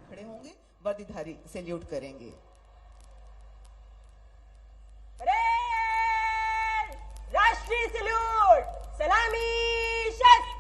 खड़े होंगे, वर्दीधारी सैल्यूट करेंगे। राष्ट्रीय सैल्यूट, सलामी शस्त्र।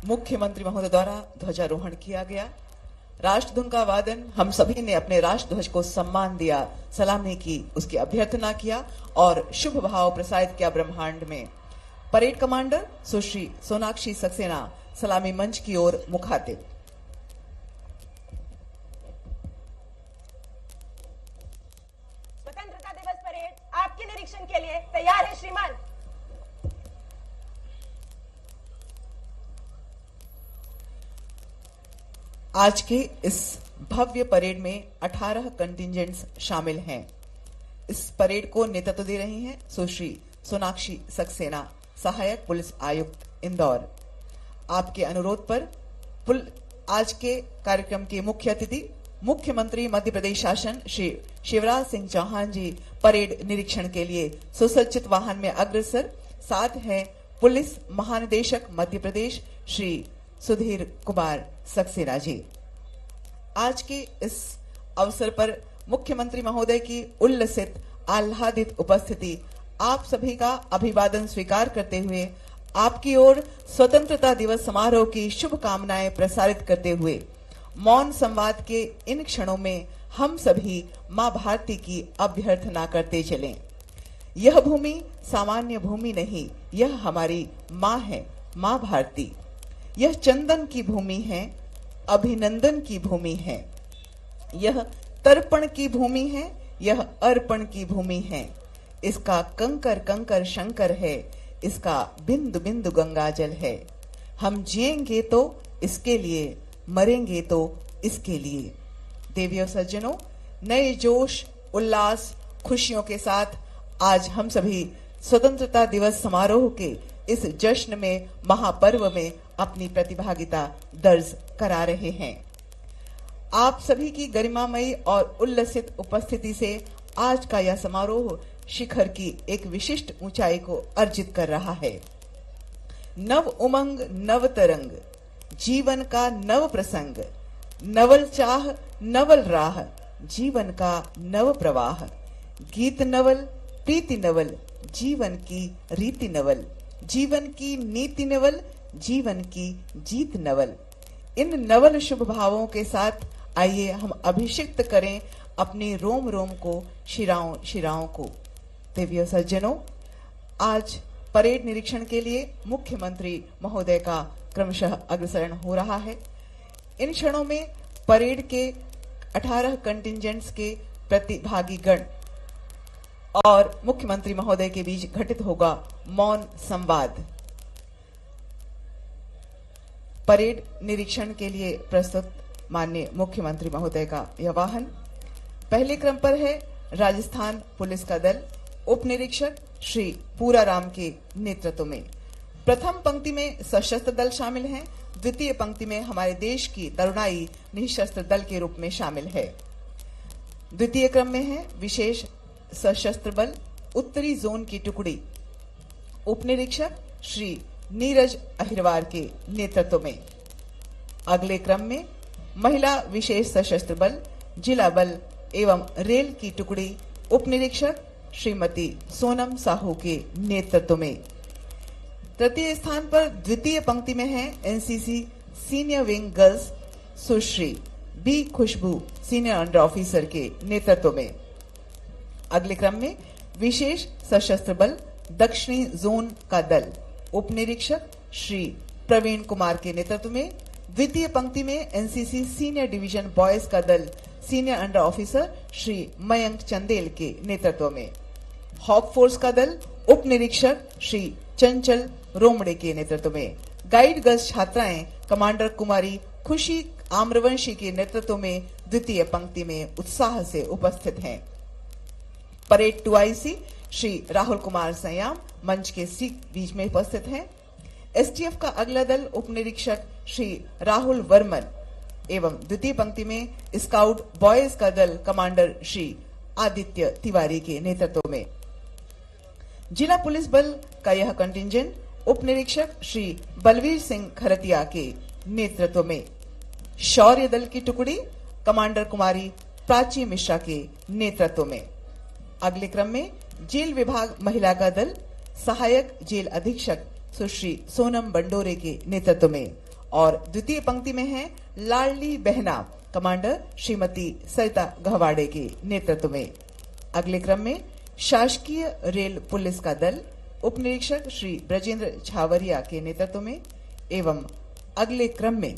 मुख्यमंत्री महोदय द्वारा ध्वजारोहण किया गया। राष्ट्रधुन का वादन, हम सभी ने अपने राष्ट्रध्वज को सम्मान दिया, सलामी की, उसकी अभ्यर्थना किया और शुभ भाव प्रसारित किया ब्रह्मांड में। परेड कमांडर सुश्री सोनाक्षी सक्सेना सलामी मंच की ओर मुखातिब। स्वतंत्रता दिवस परेड आपके निरीक्षण के लिए तैयार है श्रीमान। आज के इस भव्य परेड में 18 कंटिजेंट्स शामिल हैं। इस परेड को नेतृत्व दे रही हैं सुश्री सोनाक्षी सक्सेना, सहायक पुलिस आयुक्त इंदौर। आपके अनुरोध पर आज के कार्यक्रम के मुख्य अतिथि मुख्यमंत्री मध्य प्रदेश शासन श्री शिवराज सिंह चौहान जी परेड निरीक्षण के लिए सुसज्जित वाहन में अग्रसर। साथ हैं पुलिस महानिदेशक मध्य प्रदेश श्री सुधीर कुमार सक्सेना जी। आज के इस अवसर पर मुख्यमंत्री महोदय की उल्लसित आह्लादित उपस्थिति आप सभी का अभिवादन स्वीकार करते हुए आपकी ओर स्वतंत्रता दिवस समारोह की शुभकामनाएं प्रसारित करते हुए मौन संवाद के इन क्षणों में हम सभी मां भारती की अभ्यर्थना करते चलें। यह भूमि सामान्य भूमि नहीं, यह हमारी मां है, मां भारती। यह चंदन की भूमि है, अभिनंदन की भूमि है। यह तर्पण की भूमि है, यह अर्पण की भूमि है। इसका कंकर कंकर शंकर है, इसका बिंदु बिंदु गंगाजल है। हम जिएंगे तो इसके लिए, मरेंगे तो इसके लिए। देवियों सज्जनों, नए जोश, उल्लास, खुशियों के साथ आज हम सभी स्वतंत्रता दिवस समारोह के इस जश्न में, महापर्व में अपनी प्रतिभागिता दर्ज करा रहे हैं। आप सभी की गरिमामयी और उल्लसित उपस्थिति से आज का यह समारोह शिखर की एक विशिष्ट ऊंचाई को अर्जित कर रहा है। नव उमंग, नव तरंग, जीवन का नव प्रसंग, नवल चाह, नवल राह, जीवन का नव प्रवाह। गीत नवल, प्रीति नवल, जीवन की रीति नवल, जीवन की नीति नवल, जीवन की जीत नवल। इन नवल शुभ भावों के साथ आइए हम अभिषिक्त करें अपने रोम रोम को, शिराओं शिराओं को। देवियों सज्जनों, आज परेड निरीक्षण के लिए मुख्यमंत्री महोदय का क्रमशः अग्रसरण हो रहा है। इन क्षणों में परेड के 18 कंटिजेंट्स के प्रतिभागी गण और मुख्यमंत्री महोदय के बीच घटित होगा मौन संवाद। परेड निरीक्षण के लिए प्रस्तुत माननीय मुख्यमंत्री महोदय का यह वाहन। पहले क्रम पर है राजस्थान पुलिस का दल, उप निरीक्षक श्री पूराराम के नेतृत्व में। प्रथम पंक्ति में सशस्त्र दल शामिल हैं, द्वितीय पंक्ति में हमारे देश की तरुणाई निशस्त्र दल के रूप में शामिल है। द्वितीय क्रम में है विशेष सशस्त्र बल उत्तरी जोन की टुकड़ी, उप निरीक्षक श्री नीरज अहिरवार के नेतृत्व में। अगले क्रम में महिला विशेष सशस्त्र बल, जिला बल एवं रेल की टुकड़ी, उप निरीक्षक श्रीमती सोनम साहू के नेतृत्व में। तृतीय स्थान पर द्वितीय पंक्ति में है एनसीसी सीनियर विंग गर्ल्स सुश्री बी खुशबू सीनियर अंडर ऑफिसर के नेतृत्व में। अगले क्रम में विशेष सशस्त्र बल दक्षिणी जोन का दल उप निरीक्षक श्री प्रवीण कुमार के नेतृत्व में। द्वितीय पंक्ति में एनसीसी सीनियर डिवीजन बॉयज का दल senior under officer Shri Mayank Chandel के नेतृत्व में। हॉक फोर्स का दल उप निरीक्षक श्री चंचल रोमड़े के नेतृत्व में। गाइड गर्ल्स छात्राएं कमांडर कुमारी खुशी आम्रवंशी के नेतृत्व में द्वितीय पंक्ति में उत्साह से उपस्थित हैं। परेड 2IC श्री राहुल कुमार संयाम मंच के बीच में उपस्थित हैं। एसटीएफ का अगला दल उप निरीक्षक श्री राहुल वर्मन एवं द्वितीय पंक्ति में स्काउट बॉयज का दल कमांडर श्री आदित्य तिवारी के नेतृत्व में। जिला पुलिस बल का यह कंटिंजेंट उप निरीक्षक श्री बलवीर सिंह खरतिया के नेतृत्व में। शौर्य दल की टुकड़ी कमांडर कुमारी प्राची मिश्रा के नेतृत्व में। अगले क्रम में जेल विभाग महिला का दल सहायक जेल अधीक्षक सुश्री सोनम बंडोरे के नेतृत्व में और द्वितीय पंक्ति में है लाडली बहना कमांडर श्रीमती सरिता गहवाड़े के नेतृत्व में। अगले क्रम में शासकीय रेल पुलिस का दल उप निरीक्षक श्री ब्रजेंद्र छावरिया के नेतृत्व में एवं अगले क्रम में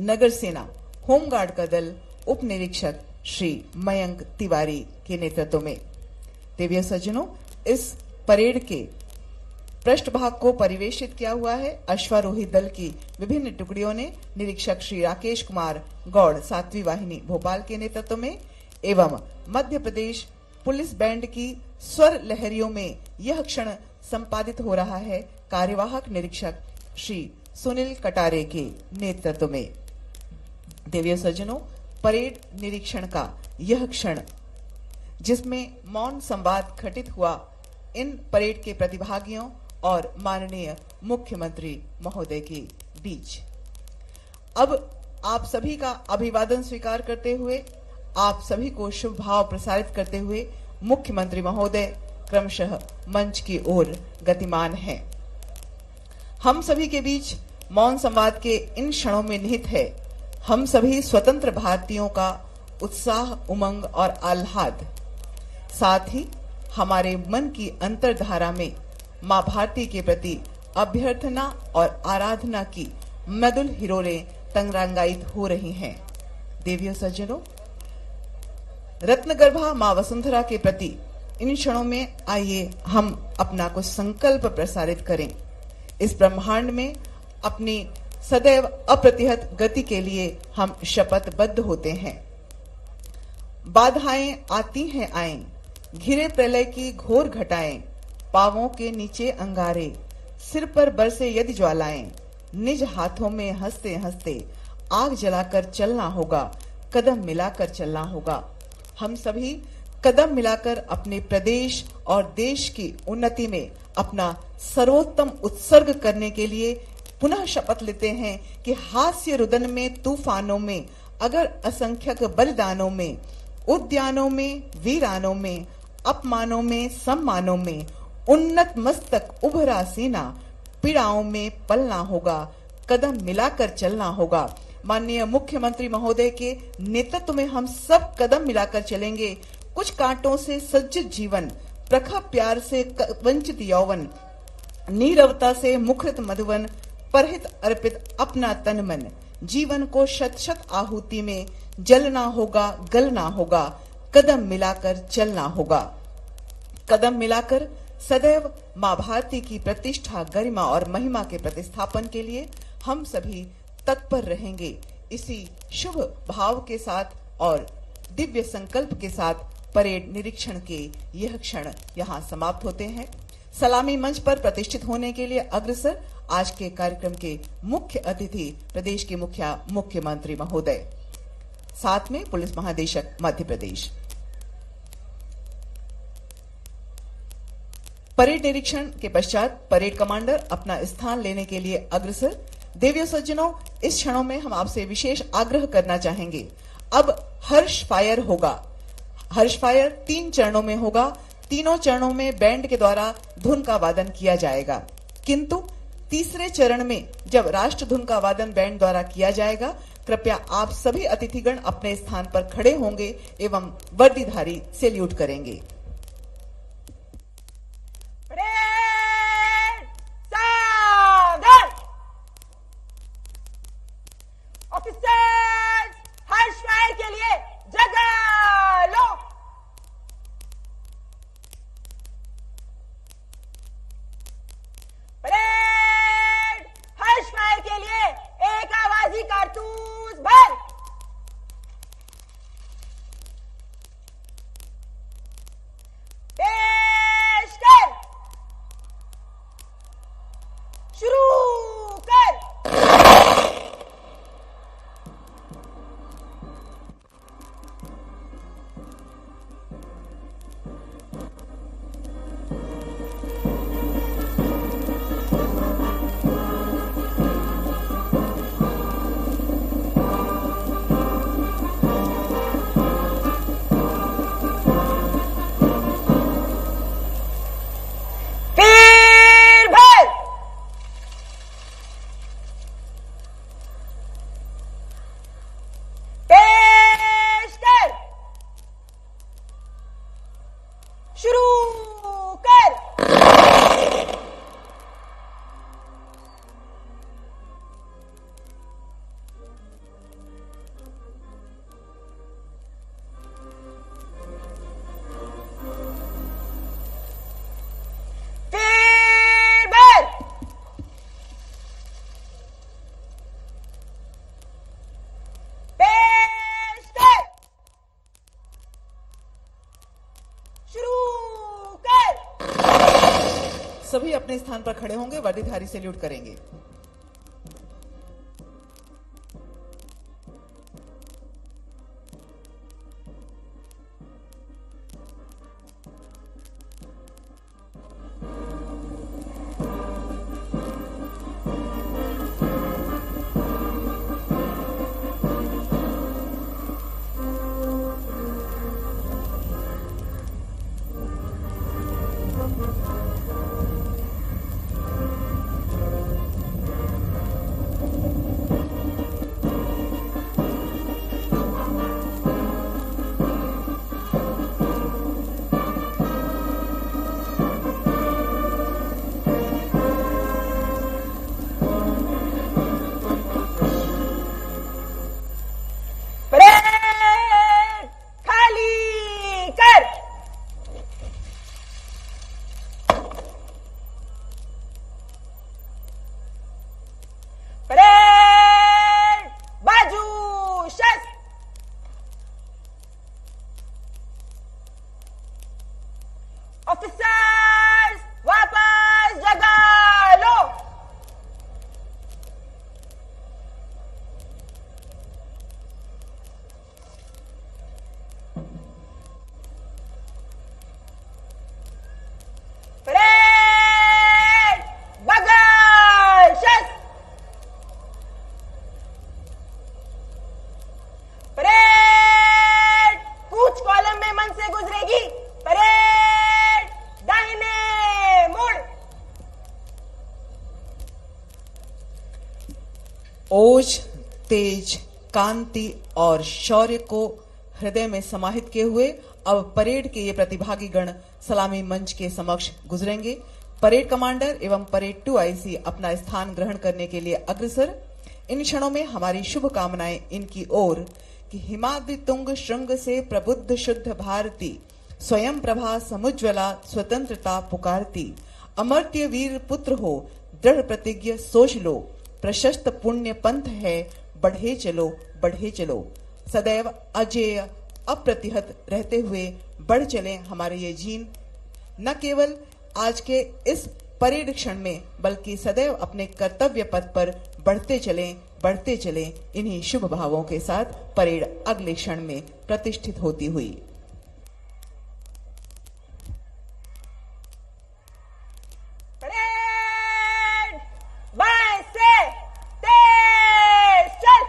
नगर सेना होमगार्ड का दल उप निरीक्षक श्री मयंक तिवारी के नेतृत्व में। देवीय सज्जनों, इस परेड के पृष्ठभाग को परिवेशित किया हुआ है अश्वारोही दल की विभिन्न टुकड़ियों ने निरीक्षक श्री राकेश कुमार गौड़ 7वीं वाहिनी भोपाल के नेतृत्व में एवं मध्य प्रदेश पुलिस बैंड की स्वर लहरियों में यह क्षण संपादित हो रहा है कार्यवाहक निरीक्षक श्री सुनील कटारे के नेतृत्व में। देवीय सज्जनों, परेड निरीक्षण का यह क्षण जिसमें मौन संवाद घटित हुआ इन परेड के प्रतिभागियों और माननीय मुख्यमंत्री महोदय के बीच। अब आप सभी का अभिवादन स्वीकार करते हुए आप सभी को शुभ भाव प्रसारित करते हुए मुख्यमंत्री महोदय क्रमशः मंच की ओर गतिमान हैं। हम सभी के बीच मौन संवाद के इन क्षणों में निहित है हम सभी स्वतंत्र भारतीयों का उत्साह, उमंग और आह्लाद। साथ ही हमारे मन की अंतर्धारा में मां भारती के प्रति अभ्यर्थना और आराधना की मधुर हिरोरें तंगरंगायित हो रही हैं। देवियों सज्जनों, रत्नगर्भा मां वसुंधरा के प्रति इन क्षणों में आइए हम अपना कुछ संकल्प प्रसारित करें। इस ब्रह्मांड में अपनी सदैव अप्रतिहत गति के लिए हम शपथबद्ध होते हैं। बाधाएं आती हैं आएं, घिरे प्रलय की घोर घटाएं, पांवों के नीचे अंगारे, सिर पर बरसे यदि ज्वालाएं, निज हाथों में हंसते हंसते आग जलाकर चलना होगा, कदम मिलाकर चलना होगा। हम सभी कदम मिलाकर अपने प्रदेश और देश की उन्नति में अपना सर्वोत्तम उत्सर्ग करने के लिए पुनः शपथ लेते हैं कि हास्य रुदन में, तूफानों में, अगर असंख्यक बलिदानों में, उद्यानों में, वीरानों में, अपमानों में, सम्मानों में, उन्नत मस्तक उभरा सीना, पीड़ाओं में पलना होगा, कदम मिलाकर चलना होगा। माननीय मुख्यमंत्री महोदय के नेतृत्व में हम सब कदम मिलाकर चलेंगे। कुछ कांटों से सज्जित जीवन, प्रखर प्यार से वंचित यौवन, नीरवता से मुखरित मधुवन, परहित अर्पित अपना तन मन, जीवन को शत शत आहुति में जलना होगा, गलना होगा, कदम मिलाकर चलना होगा। कदम मिलाकर सदैव मां भारती की प्रतिष्ठा, गरिमा और महिमा के प्रतिस्थापन के लिए हम सभी तत्पर रहेंगे। इसी शुभ भाव के साथ और दिव्य संकल्प के साथ परेड निरीक्षण के यह क्षण यहाँ समाप्त होते हैं। सलामी मंच पर प्रतिष्ठित होने के लिए अग्रसर आज के कार्यक्रम के मुख्य अतिथि प्रदेश के मुख्यमंत्री महोदय, साथ में पुलिस महानिदेशक मध्य प्रदेश। परेड निरीक्षण के पश्चात परेड कमांडर अपना स्थान लेने के लिए अग्रसर। देवियों सज्जनों, इस क्षणों में हम आपसे विशेष आग्रह करना चाहेंगे। अब हर्ष फायर होगा। हर्ष फायर 3 चरणों में होगा। तीनों चरणों में बैंड के द्वारा धुन का वादन किया जाएगा, किंतु तीसरे चरण में जब राष्ट्र धुन का वादन बैंड द्वारा किया जाएगा, कृपया आप सभी अतिथिगण अपने स्थान पर खड़े होंगे एवं वर्दीधारी सैल्यूट करेंगे। ऑफिसर्स, हर्ष फायर के लिए जगह लो। परेड हर्ष फायर के लिए एक आवाजी कारतूस भर। पेश कर, शुरू कर। सभी अपने स्थान पर खड़े होंगे, वर्दीधारी सैल्यूट करेंगे। ऑफिसर्स, वापस जगह लो। परेड बगल शस्त्र। परेड कूच कॉलम में मन से गुजरेगी। परेड दाहिने मुड़। ओज, तेज, कांति और शौर्य को हृदय में समाहित किए हुए अब परेड के ये प्रतिभागी गण सलामी मंच के समक्ष गुजरेंगे। परेड कमांडर एवं परेड 2 आईसी अपना स्थान ग्रहण करने के लिए अग्रसर। इन क्षणों में हमारी शुभकामनाएं इनकी ओर कि हिमाद्रि तुंग श्रृंग से प्रबुद्ध शुद्ध भारती, स्वयं प्रभा समुज्ज्वला स्वतंत्रता पुकारती, अमर्त्य वीर पुत्र हो दृढ़ प्रतिज्ञ सोच लो, प्रशस्त पुण्य पंथ है बढ़े चलो, सदैव अजेय अप्रतिहत रहते हुए बढ़ चले हमारे ये जीन। न केवल आज के इस परेड क्षण में बल्कि सदैव अपने कर्तव्य पथ पर बढ़ते चले। इन्हीं शुभ भावों के साथ परेड अगले क्षण में प्रतिष्ठित होती हुई परेड बाएं से तेज चल।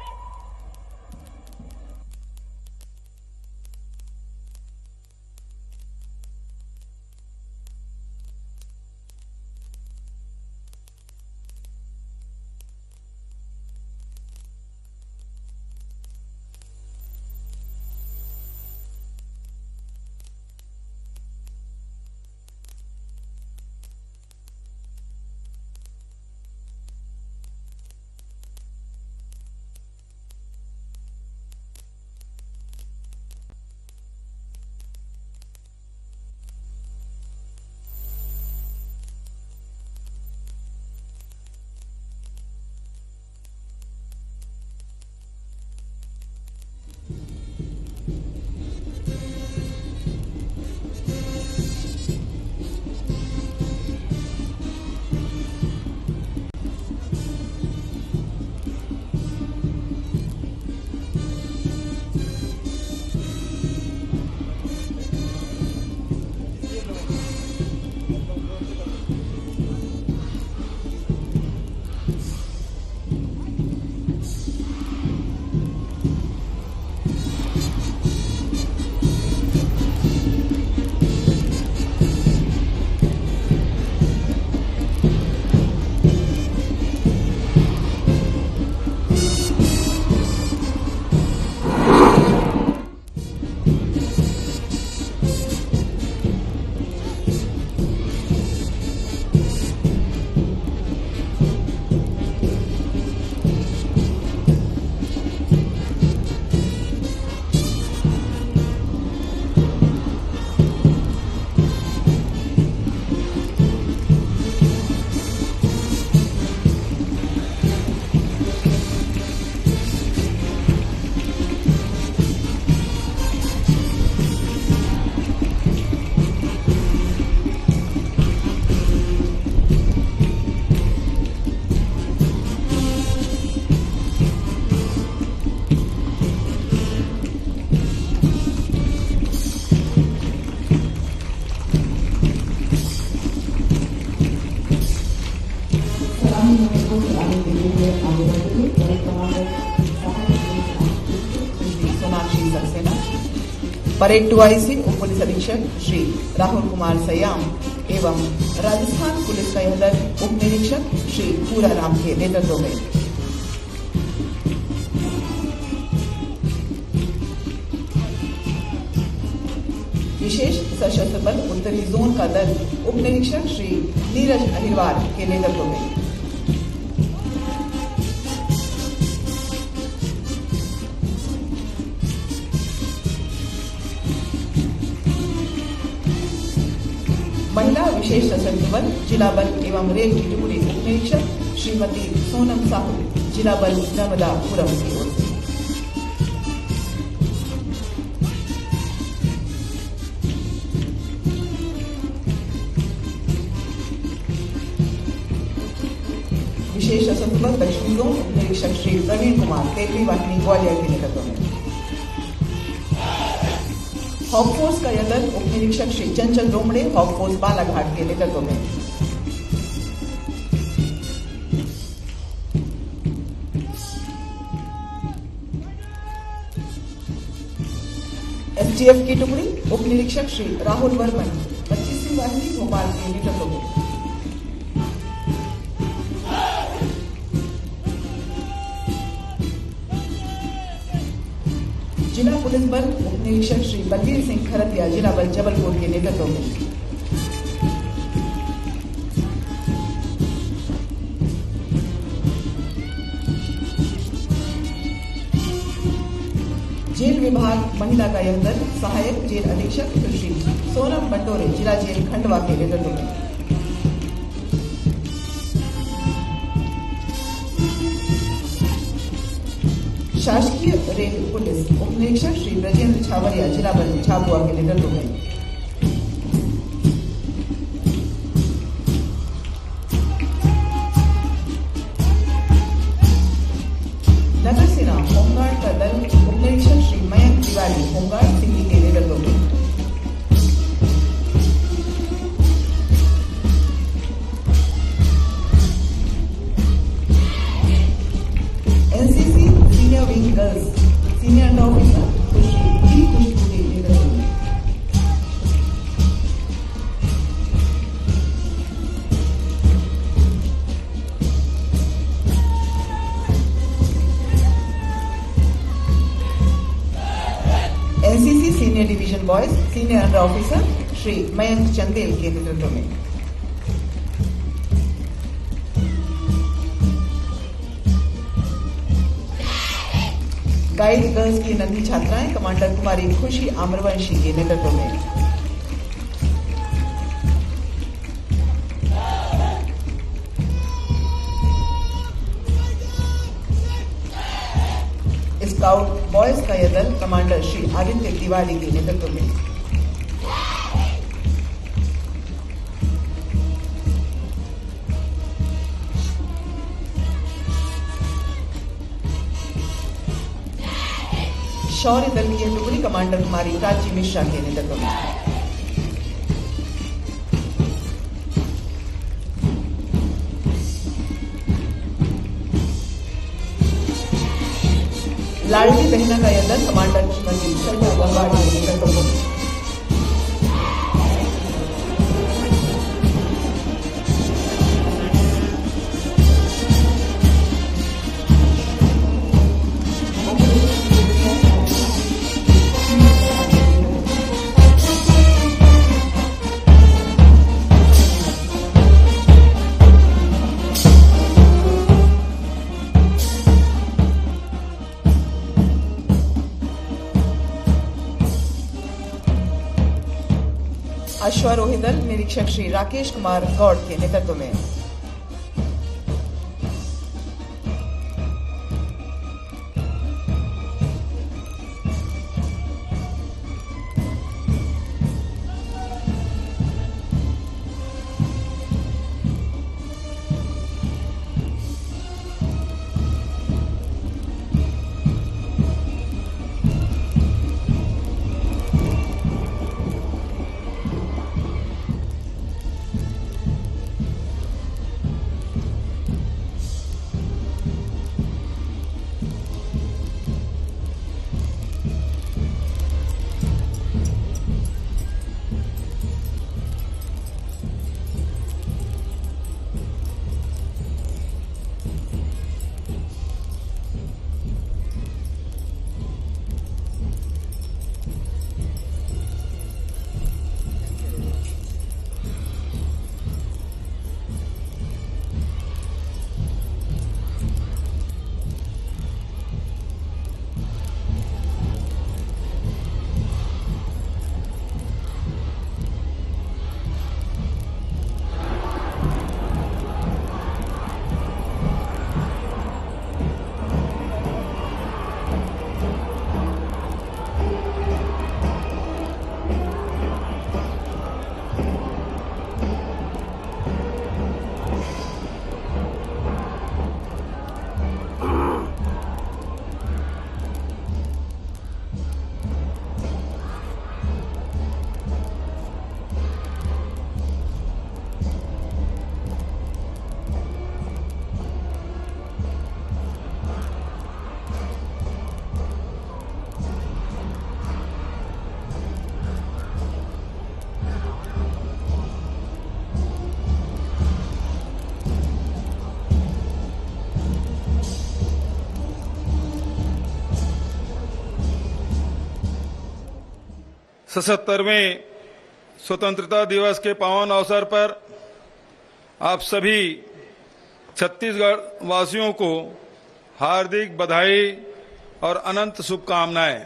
श्री सोनाक्षी सक्सेना, परेड 2I से उप पुलिस अधीक्षक श्री राहुल कुमार सयाम एवं राजस्थान पुलिस का यह दल उप निरीक्षक श्री पूरा राम के नेतृत्व में विशेष सशस्त्र बल उत्तरी जोन का दल उप निरीक्षक श्री नीरज अहिरवार के नेतृत्व में महिला विशेष सशस्त्र बल जिला बल एवं रेल की टुकड़ी उप निरीक्षक श्रीमती सोनम साहू जिला बल नर्मदापुरम की ओर से विशेष सशस्त्र बल दक्षिणी जोन उप निरीक्षक श्री प्रवीण कुमार 13वीं वाहिनी ग्वालियर के नेतृत्व में हॉक फोर्स का यह दल उप निरीक्षक श्री चंचल रोमड़े हॉक फोर्स बालाघाट के नेतृत्व में एसटीएफ की टुकड़ी उप निरीक्षक श्री राहुल वर्मन 25वीं वाहिनी भोपाल के नेतृत्व में जिला पुलिस बल उप निरीक्षक श्री बलवीर सिंह खरतिया जिला बल जबलपुर के नेतृत्व में जेल विभाग महिला का यह दल सहायक जेल अधीक्षक श्री सोनम बंटोरे जिला जेल खंडवा के नेतृत्व में शासकीय रेल पुलिस उप निरीक्षक श्री ब्रजेंद्र छावरिया जिला बल झाबुआ के नेतृत्व में नगर सेना होमगार्ड का दल उप निरीक्षक श्री मयंक तिवारी होमगार्ड सिंधी के नेतृत्व में NCC senior wing girls senior under officer Sushri Khushboo के नेतृत्व में NCC senior division boys senior under officer Shri Mayank Chandel के नेतृत्व में गाइड गर्ल्स की नन्ही छात्राएं कमांडर कुमारी खुशी आम्रवंशी के नेतृत्व में स्काउट बॉयज का यह दल कमांडर श्री आदित्य तिवारी के नेतृत्व में शौर्य दल की यह टुकड़ी कमांडर कुमारी प्राची मिश्रा के नेतृत्व में लाडली बहना का यह दल कमांडर श्रीमती श्रद्धा गंगवार के नेतृत्व में अश्वारोही दल निरीक्षक श्री राकेश कुमार गौड़ के नेतृत्व में 77वें स्वतंत्रता दिवस के पावन अवसर पर आप सभी छत्तीसगढ़ वासियों को हार्दिक बधाई और अनंत शुभकामनाएं।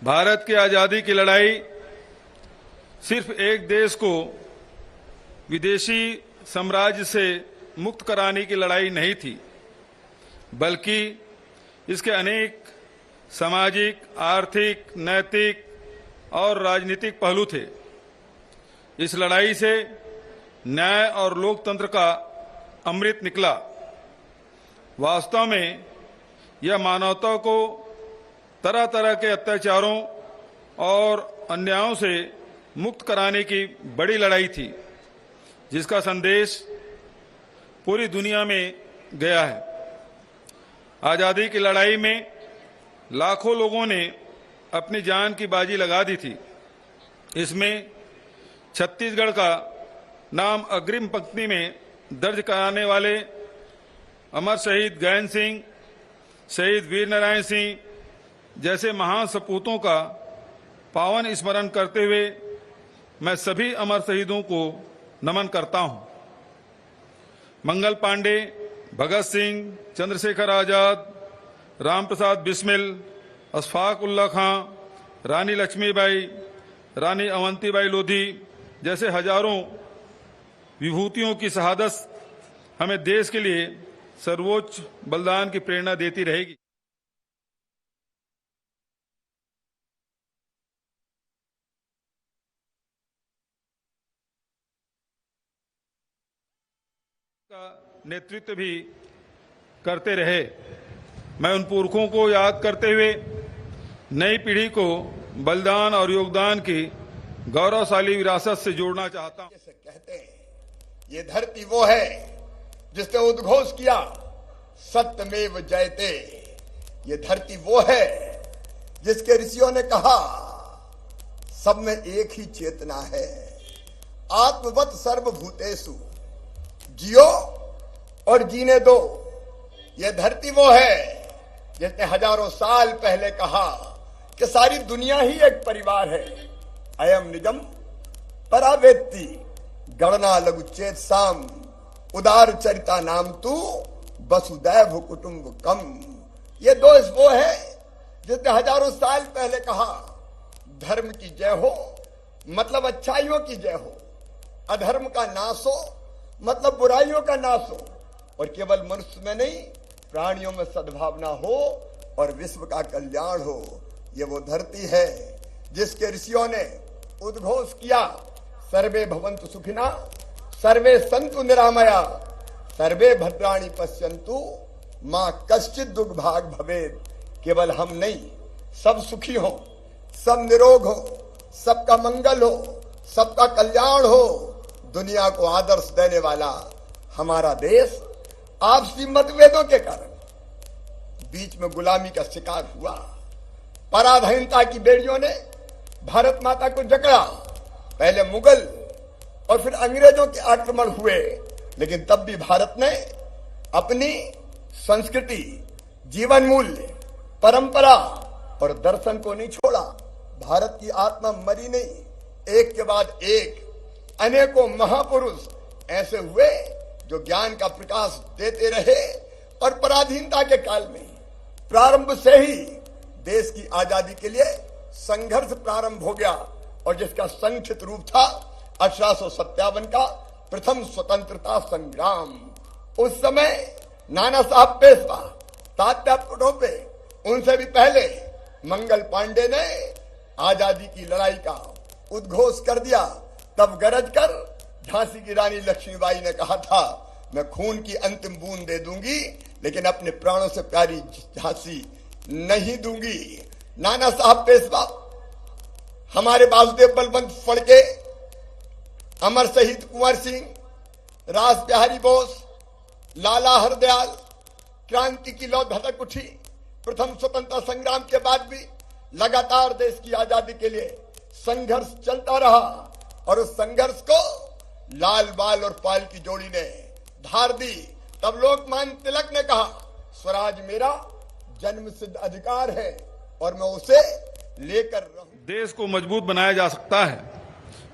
भारत की आजादी की लड़ाई सिर्फ एक देश को विदेशी साम्राज्य से मुक्त कराने की लड़ाई नहीं थी, बल्कि इसके अनेक सामाजिक, आर्थिक, नैतिक और राजनीतिक पहलू थे। इस लड़ाई से न्याय और लोकतंत्र का अमृत निकला। वास्तव में यह मानवता को तरह तरह के अत्याचारों और अन्यायों से मुक्त कराने की बड़ी लड़ाई थी, जिसका संदेश पूरी दुनिया में गया है। आजादी की लड़ाई में लाखों लोगों ने अपनी जान की बाजी लगा दी थी। इसमें छत्तीसगढ़ का नाम अग्रिम पंक्ति में दर्ज कराने वाले अमर शहीद गैन सिंह, शहीद वीरनारायण सिंह जैसे महान सपूतों का पावन स्मरण करते हुए मैं सभी अमर शहीदों को नमन करता हूं। मंगल पांडे, भगत सिंह, चंद्रशेखर आजाद, रामप्रसाद बिस्मिल, अशफाक उल्ला खां, रानी लक्ष्मीबाई, रानी अवंतीबाई लोधी जैसे हजारों विभूतियों की शहादत हमें देश के लिए सर्वोच्च बलिदान की प्रेरणा देती रहेगी। का नेतृत्व भी करते रहे। मैं उन पुरखों को याद करते हुए नई पीढ़ी को बलिदान और योगदान की गौरवशाली विरासत से जोड़ना चाहता हूं। जैसे कहते हैं, ये धरती वो है जिसने उद्घोष किया सत्यमेव जयते। ये धरती वो है जिसके ऋषियों ने कहा सब में एक ही चेतना है, आत्मवत सर्वभूतेषु, जियो और जीने दो। ये धरती वो है जिसने हजारों साल पहले कहा कि सारी दुनिया ही एक परिवार है। अयम निजम परावेत्ति गणना लघु चेत साम, उदार चरिता नाम तू वसुदैव कुटुंबकम। ये दोष वो है जिसने हजारों साल पहले कहा धर्म की जय हो मतलब अच्छाइयों की जय हो, अधर्म का नाश हो मतलब बुराइयों का नाश हो, और केवल मनुष्य में नहीं प्राणियों में सद्भावना हो और विश्व का कल्याण हो। ये वो धरती है जिसके ऋषियों ने उद्घोष किया सर्वे भवन्तु सुखिना, सर्वे सन्तु निरामया, सर्वे भद्राणि पश्यन्तु मां कश्चित् दुर्भाग भवेत्। केवल हम नहीं, सब सुखी हो, सब निरोग हो, सबका मंगल हो, सबका कल्याण हो। दुनिया को आदर्श देने वाला हमारा देश आपसी मतभेदों के कारण बीच में गुलामी का शिकार हुआ। पराधीनता की बेड़ियों ने भारत माता को जकड़ा। पहले मुगल और फिर अंग्रेजों के आक्रमण हुए, लेकिन तब भी भारत ने अपनी संस्कृति, जीवन मूल्य, परंपरा और दर्शन को नहीं छोड़ा। भारत की आत्मा मरी नहीं, एक के बाद एक अनेकों महापुरुष ऐसे हुए जो ज्ञान का प्रकाश देते रहे, और पराधीनता के काल में प्रारंभ से ही देश की आजादी के लिए संघर्ष प्रारंभ हो गया, और जिसका संक्षिप्त रूप था 1857 का प्रथम स्वतंत्रता संग्राम। उस समय नाना साहब पेशवा, तात्या टोपे, उनसे भी पहले मंगल पांडे ने आजादी की लड़ाई का उद्घोष कर दिया। तब गरज कर झांसी की रानी लक्ष्मीबाई ने कहा था मैं खून की अंतिम बूंद दे दूंगी, लेकिन अपने प्राणों से प्यारी झांसी नहीं दूंगी। नाना साहब पेशवा, हमारे वासुदेव बलवंत फड़के, अमर शहीद कुंवर सिंह, रास बिहारी बोस, लाला हरदयाल, क्रांति की लौ धधक उठी। प्रथम स्वतंत्रता संग्राम के बाद भी लगातार देश की आजादी के लिए संघर्ष चलता रहा, और उस संघर्ष को लाल बाल और पाल की जोड़ी ने धार दी। तब लोकमान्य तिलक ने कहा स्वराज मेरा जन्म सिद्ध अधिकार है और मैं उसे लेकर रहूं। देश को मजबूत बनाया जा सकता है।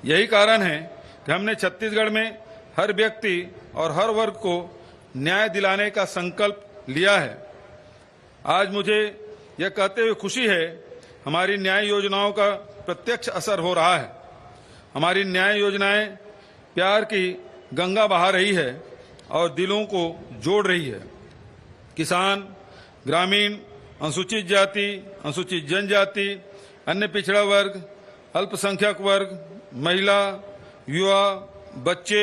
यही कारण है कि हमने छत्तीसगढ़ में हर व्यक्ति और हर वर्ग को न्याय दिलाने का संकल्प लिया है। आज मुझे यह कहते हुए खुशी है, हमारी न्याय योजनाओं का प्रत्यक्ष असर हो रहा है। हमारी न्याय योजनाएं प्यार की गंगा बहा रही है और दिलों को जोड़ रही है। किसान, ग्रामीण, अनुसूचित जाति, अनुसूचित जनजाति, अन्य पिछड़ा वर्ग, अल्पसंख्यक वर्ग, महिला, युवा, बच्चे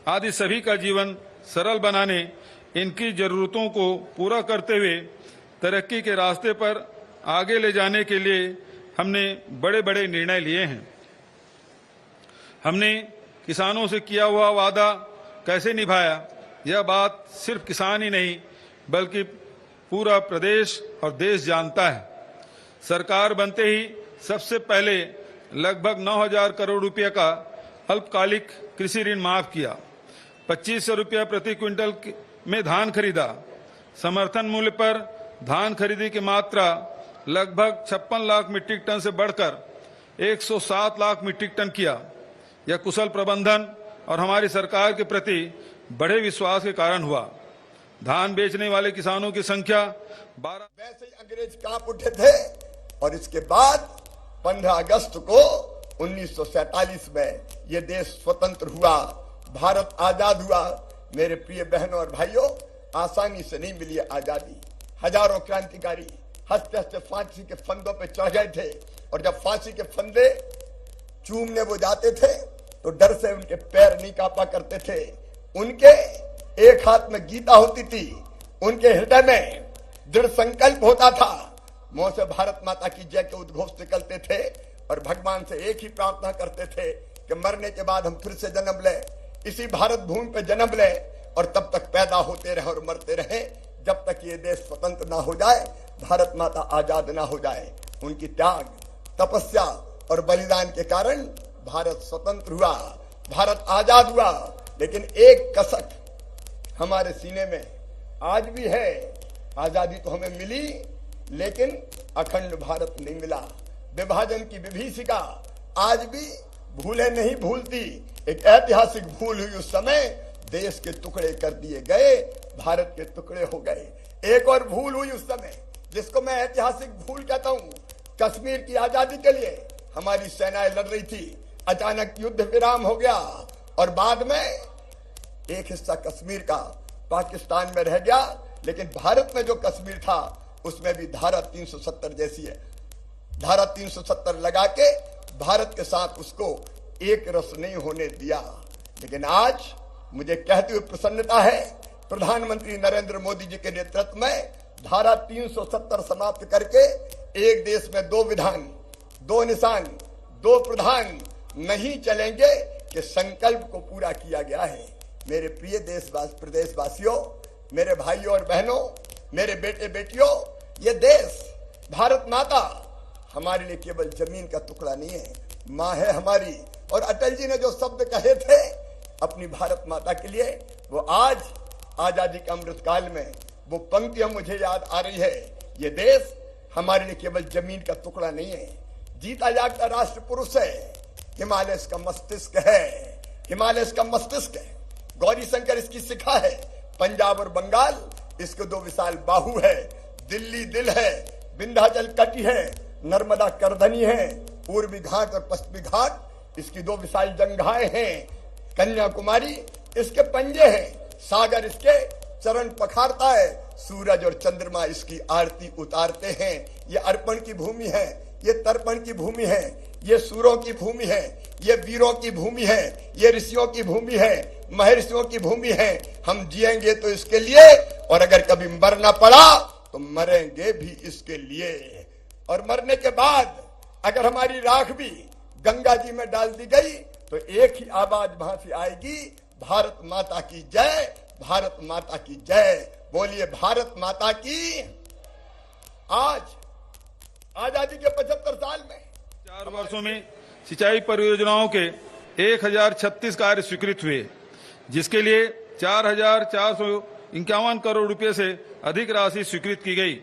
आदि सभी का जीवन सरल बनाने, इनकी जरूरतों को पूरा करते हुए तरक्की के रास्ते पर आगे ले जाने के लिए हमने बड़े बड़े निर्णय लिए हैं। हमने किसानों से किया हुआ वादा कैसे निभाया, यह बात सिर्फ किसान ही नहीं बल्कि पूरा प्रदेश और देश जानता है। सरकार बनते ही सबसे पहले लगभग 9,000 करोड़ रुपए का अल्पकालिक कृषि ऋण माफ किया, 2500 रुपया प्रति क्विंटल में धान खरीदा, समर्थन मूल्य पर धान खरीदी की मात्रा लगभग 56 लाख मीट्रिक टन से बढ़कर 107 लाख मीट्रिक टन किया। यह कुशल प्रबंधन और हमारी सरकार के प्रति बड़े विश्वास के कारण हुआ। धान बेचने वाले किसानों की संख्या 12। वैसे ही अंग्रेज कांप उठे थे और इसके बाद 15 अगस्त को 1947 में यह देश स्वतंत्र हुआ, भारत आजाद हुआ। मेरे प्रिय बहनों और भाइयों, आसानी से नहीं मिली आजादी। हजारों क्रांतिकारी हंसते हंसते फांसी के फंदों पे चढ़ गए थे और जब फांसी के फंदे चूमने वो जाते थे तो डर से उनके पैर नहीं कांपा करते थे। उनके एक हाथ में गीता होती थी, उनके हृदय में दृढ़ संकल्प होता था। मुंह से भारत माता की जय के उद्घोष निकलते थे और भगवान से एक ही प्रार्थना करते थे कि मरने के बाद हम फिर से जन्म ले, इसी भारत भूमि पे जन्म ले और तब तक पैदा होते रहे और मरते रहे जब तक ये देश स्वतंत्र ना हो जाए, भारत माता आजाद ना हो जाए। उनकी त्याग, तपस्या और बलिदान के कारण भारत स्वतंत्र हुआ, भारत आजाद हुआ। लेकिन एक कसक हमारे सीने में आज भी है, आजादी तो हमें मिली लेकिन अखंड भारत नहीं मिला। विभाजन की विभीषिका आज भी भूले नहीं भूलती। एक ऐतिहासिक भूल हुई उस समय, देश के टुकड़े कर दिए गए, भारत के टुकड़े हो गए। एक और भूल हुई उस समय जिसको मैं ऐतिहासिक भूल कहता हूं। कश्मीर की आजादी के लिए हमारी सेनाएं लड़ रही थी, अचानक युद्ध विराम हो गया और बाद में एक हिस्सा कश्मीर का पाकिस्तान में रह गया। लेकिन भारत में जो कश्मीर था उसमें भी धारा 370 जैसी है, धारा 370 लगा के भारत के साथ उसको एक रस नहीं होने दिया। लेकिन आज मुझे कहते हुए प्रसन्नता है, प्रधानमंत्री नरेंद्र मोदी जी के नेतृत्व में धारा 370 समाप्त करके एक देश में 2 विधान, 2 निशान, 2 प्रधान नहीं चलेंगे कि संकल्प को पूरा किया गया है। मेरे प्रिय प्रदेशवासियों, मेरे भाइयों और बहनों, मेरे बेटे बेटियों, ये देश भारत माता हमारे लिए केवल जमीन का टुकड़ा नहीं है, माँ है हमारी। और अटल जी ने जो शब्द कहे थे अपनी भारत माता के लिए, वो आज आजादी के अमृत काल में वो पंक्तियां मुझे याद आ रही है। ये देश हमारे लिए केवल जमीन का टुकड़ा नहीं है, जीता जागता राष्ट्र पुरुष है। हिमालय इसका मस्तिष्क है, हिमालय इसका मस्तिष्क है। गौरी शंकर इसकी शिखा है, पंजाब और बंगाल इसके 2 विशाल बाहु है। दिल्ली दिल है, विंध्याचल कटी है, नर्मदा करधनी है, पूर्वी घाट और पश्चिमी घाट इसकी 2 विशाल जंघाएं हैं। कन्याकुमारी इसके पंजे हैं, सागर इसके चरण पखारता है, सूरज और चंद्रमा इसकी आरती उतारते हैं। ये अर्पण की भूमि है, ये तर्पण की भूमि है, ये सूरों की भूमि है, ये वीरों की भूमि है, ये ऋषियों की भूमि है, महर्षियों की भूमि है। हम जिएंगे तो इसके लिए और अगर कभी मरना पड़ा तो मरेंगे भी इसके लिए। और मरने के बाद अगर हमारी राख भी गंगा जी में डाल दी गई तो एक ही आवाज वहां से आएगी, भारत माता की जय, भारत माता की जय। बोलिए भारत माता की। आज आजादी के 75 साल में 4 वर्षों में सिंचाई परियोजनाओं के 1036 कार्य स्वीकृत हुए, जिसके लिए 4,451 करोड़ रुपए से अधिक राशि स्वीकृत की गई।